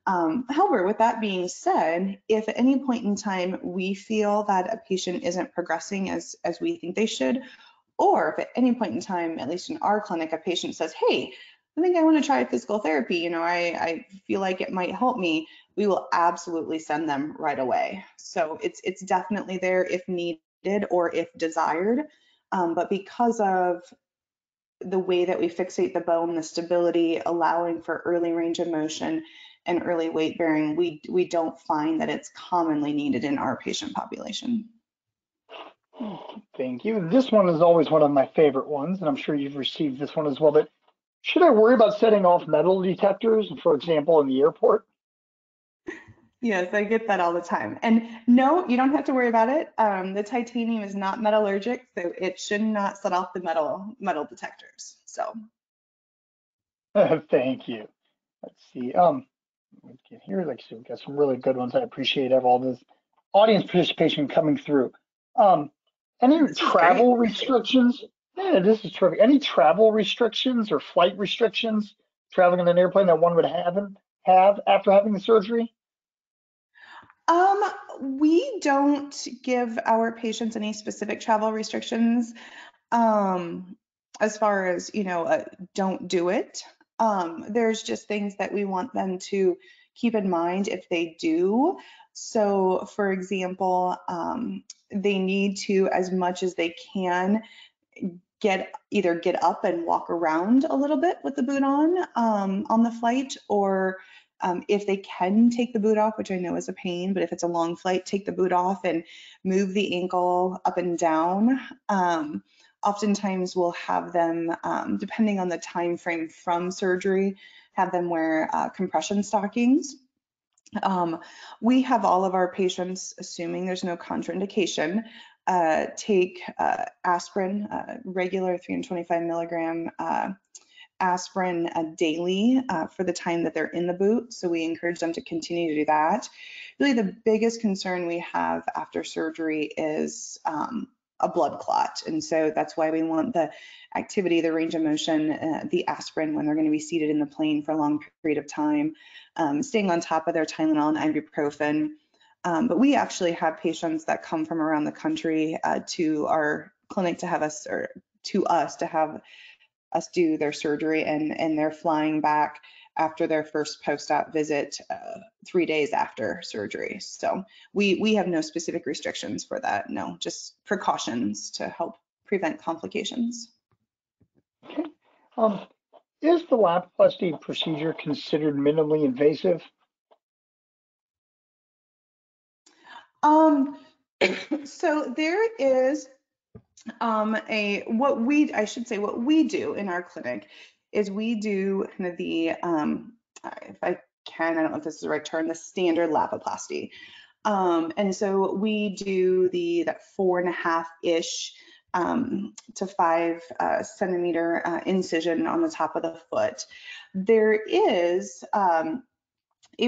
However, with that being said, if at any point in time we feel that a patient isn't progressing as we think they should, or if at any point in time, at least in our clinic, a patient says, hey, I think I want to try physical therapy, I feel like it might help me, we will absolutely send them right away. So it's definitely there if needed or if desired. But because of the way that we fixate the bone, the stability, allowing for early range of motion and early weight bearing, we don't find that it's commonly needed in our patient population. Thank you. This one is always one of my favorite ones, and I'm sure you've received this one as well. But should I worry about setting off metal detectors, for example, in the airport? Yes, I get that all the time. And no, you don't have to worry about it. The titanium is not metallurgic, so it should not set off the metal detectors. So. Thank you. Let's see. Here, like, so we got some really good ones. I appreciate all this audience participation coming through. Any travel restrictions? Yeah, this is terrific. Any travel restrictions or flight restrictions traveling in an airplane that one would have after having the surgery? We don't give our patients any specific travel restrictions. As far as, don't do it. There's just things that we want them to keep in mind if they do. So for example, they need to, as much as they can, either get up and walk around a little bit with the boot on the flight, or if they can take the boot off, which I know is a pain, but if it's a long flight, take the boot off and move the ankle up and down. Oftentimes we'll have them, depending on the time frame from surgery, have them wear compression stockings. We have all of our patients, assuming there's no contraindication, take aspirin, regular 325 milligram aspirin daily for the time that they're in the boot. So we encourage them to continue to do that. Really the biggest concern we have after surgery is a blood clot. And so that's why we want the activity, the range of motion, the aspirin when they're going to be seated in the plane for a long period of time, staying on top of their Tylenol and ibuprofen. But we actually have patients that come from around the country to our clinic to have us, or to us to have us do their surgery, and they're flying back after their first post-op visit 3 days after surgery. So we have no specific restrictions for that. No, just precautions to help prevent complications. Okay. Is the Lapiplasty procedure considered minimally invasive? So there is what we do in our clinic is we do kind of the, if I don't know if this is the right term, the standard Lapiplasty. And so we do that 4.5-ish to 5 centimeter incision on the top of the foot. There is a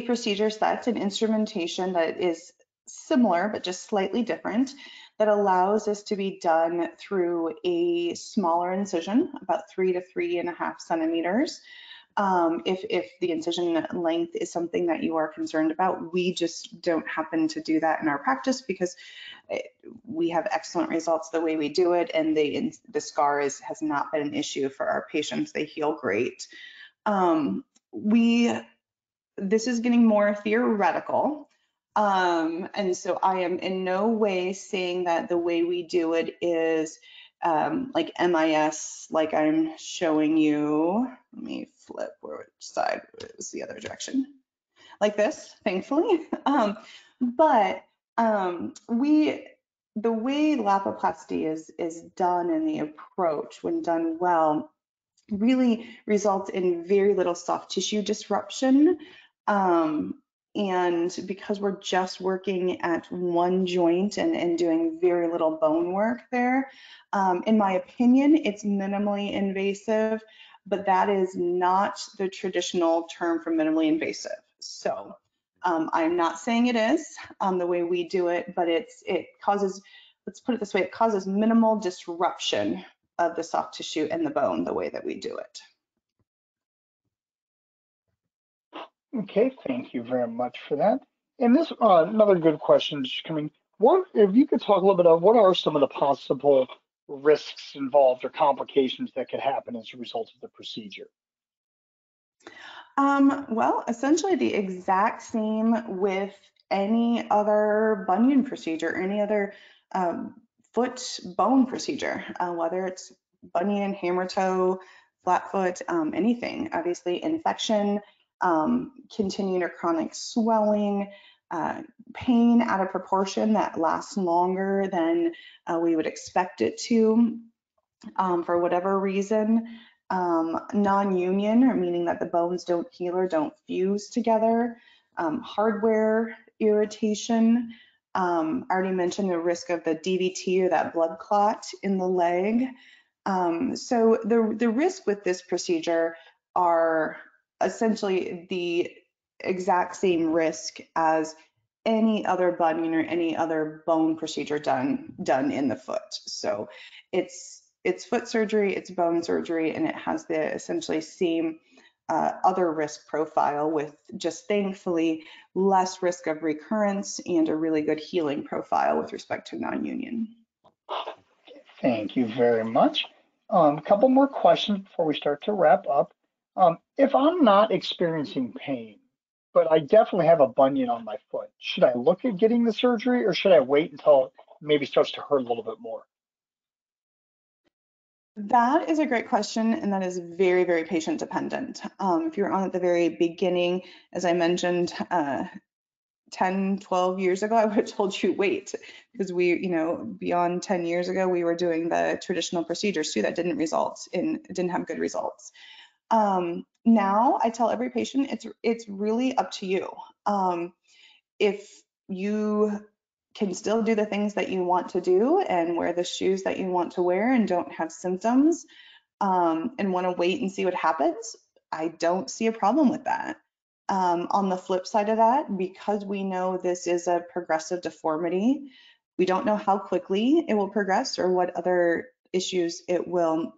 procedure set, an instrumentation that is similar but just slightly different, that allows this to be done through a smaller incision, about 3 to 3.5 centimeters. If the incision length is something that you are concerned about, we just don't happen to do that in our practice because we have excellent results the way we do it, and the scar has not been an issue for our patients. They heal great. This is getting more theoretical. And so I am in no way saying that the way we do it is like MIS, like I'm showing you. Let me flip which side, it was the other direction, like this, thankfully. But the way Lapiplasty is done, and the approach when done well really results in very little soft tissue disruption. And because we're just working at one joint and doing very little bone work there, in my opinion, it's minimally invasive, but that is not the traditional term for minimally invasive. So I'm not saying it is the way we do it, but it causes, let's put it this way, it causes minimal disruption of the soft tissue and the bone the way that we do it. Okay, thank you very much for that. And this another good question is coming. What, if you could talk a little bit of what are some of the possible risks involved or complications that could happen as a result of the procedure? Well, essentially the exact same with any other bunion procedure, any other foot bone procedure, whether it's bunion, hammer toe, flat foot, anything. Obviously, infection, continued or chronic swelling, pain out of proportion that lasts longer than we would expect it to, for whatever reason. Non-union, or meaning that the bones don't heal or don't fuse together. Hardware irritation. I already mentioned the risk of the DVT, or that blood clot in the leg. So the risk with this procedure are essentially the exact same risk as any other bunion or any other bone procedure done in the foot. So it's foot surgery, it's bone surgery, and it has the essentially same other risk profile, with just thankfully less risk of recurrence and a really good healing profile with respect to non-union. Thank you very much. A couple more questions before we start to wrap up. If I'm not experiencing pain, but I definitely have a bunion on my foot, should I look at getting the surgery, or should I wait until it maybe starts to hurt a little bit more? That is a great question, and that is very, very patient dependent. If you're on at the very beginning, as I mentioned, 10, 12 years ago, I would have told you wait, because beyond 10 years ago, we were doing the traditional procedures too that didn't have good results. Now I tell every patient it's really up to you. If you can still do the things that you want to do and wear the shoes that you want to wear and don't have symptoms, and want to wait and see what happens, I don't see a problem with that. On the flip side of that, because we know this is a progressive deformity, we don't know how quickly it will progress or what other issues it will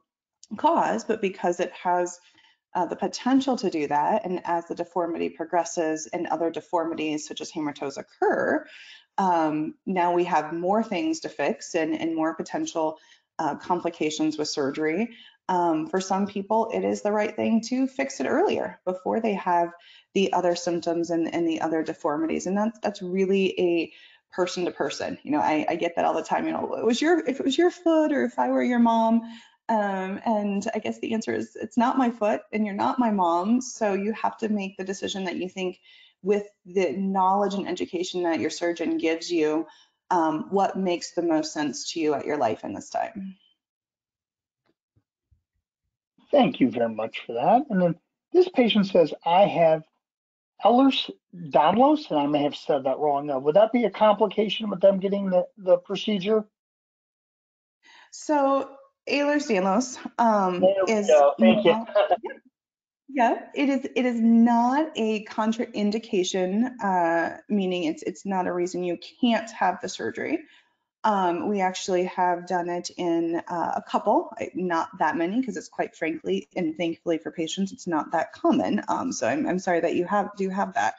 cause, but because it has the potential to do that, and as the deformity progresses and other deformities such as hamartos occur, now we have more things to fix and more potential complications with surgery. For some people, it is the right thing to fix it earlier before they have the other symptoms and the other deformities, and that's really a person to person. You know, I get that all the time. You know, if it was your foot, or if I were your mom. And I guess the answer is it's not my foot and you're not my mom. So you have to make the decision that you think, with the knowledge and education that your surgeon gives you, what makes the most sense to you at your life in this time. Thank you very much for that. And then this patient says, I have Ehlers-Danlos, and I may have said that wrong. Would that be a complication with them getting the procedure? So Ehlers-Danlos is Thank you. Yeah, it is not a contraindication, meaning it's not a reason you can't have the surgery. We actually have done it in a couple, not that many, because it's quite frankly and thankfully for patients, it's not that common. So I'm sorry that you do have that.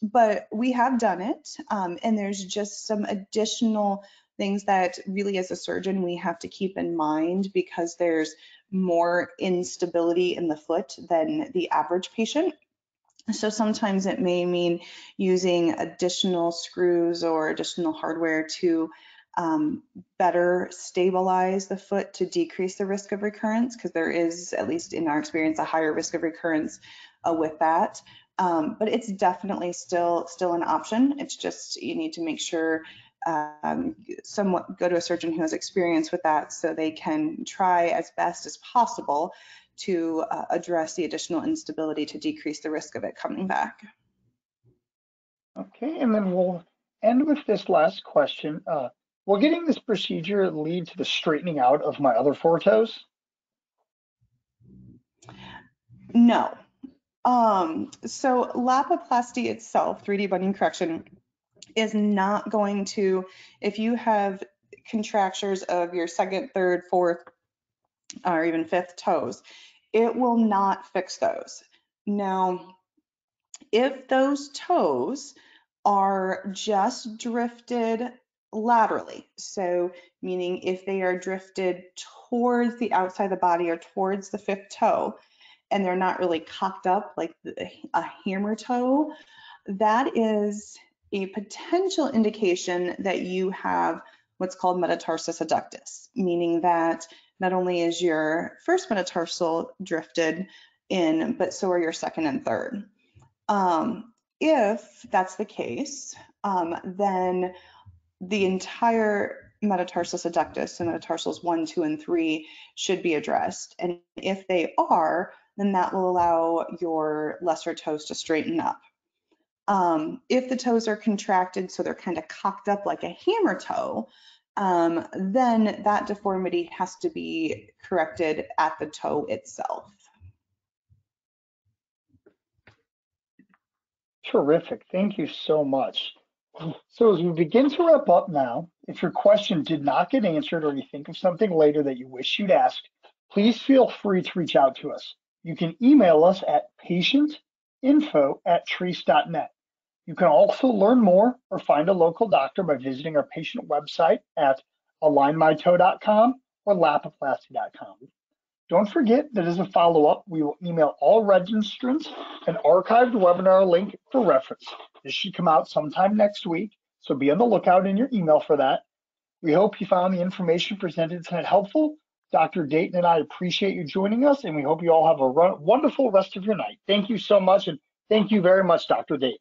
But we have done it, and there's just some additional things that really as a surgeon we have to keep in mind, because there's more instability in the foot than the average patient. So sometimes it may mean using additional screws or additional hardware to better stabilize the foot to decrease the risk of recurrence, because there is, at least in our experience, a higher risk of recurrence with that. But it's definitely still an option. It's just you need to make sure somewhat go to a surgeon who has experience with that, so they can try as best as possible to address the additional instability to decrease the risk of it coming back. Okay, and then we'll end with this last question. Will getting this procedure lead to the straightening out of my other four toes? No. So Lapiplasty itself, 3D bunion correction, is not going to, if you have contractures of your second, third, fourth, or even fifth toes, it will not fix those. Now, if those toes are just drifted laterally, so meaning if they are drifted towards the outside of the body or towards the fifth toe, and they're not really cocked up like a hammer toe, that is a potential indication that you have what's called metatarsus adductus, meaning that not only is your first metatarsal drifted in, but so are your second and third. If that's the case, then the entire metatarsus adductus, so metatarsals 1, 2, and 3, should be addressed. And if they are, then that will allow your lesser toes to straighten up. If the toes are contracted, so they're kind of cocked up like a hammer toe, then that deformity has to be corrected at the toe itself. Terrific. Thank you so much. So as we begin to wrap up now, if your question did not get answered or you think of something later that you wish you'd asked, please feel free to reach out to us. You can email us at patientinfo@treece.net. You can also learn more or find a local doctor by visiting our patient website at alignmytoe.com or lapiplasty.com. Don't forget that as a follow-up, we will email all registrants an archived webinar link for reference. This should come out sometime next week, so be on the lookout in your email for that. We hope you found the information presented tonight helpful. Dr. Dayton and I appreciate you joining us, and we hope you all have a wonderful rest of your night. Thank you so much, and thank you very much, Dr. Dayton.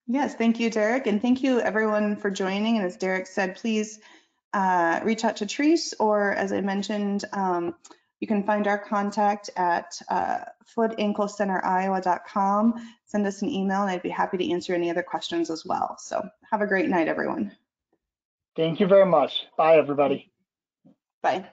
Yes, thank you, Derek, and thank you everyone for joining. And as Derek said, please reach out to Treece, or as I mentioned, You can find our contact at footanklecenteriowa.com. Send us an email and I'd be happy to answer any other questions as well. So have a great night, everyone. Thank you very much. Bye, everybody. Bye.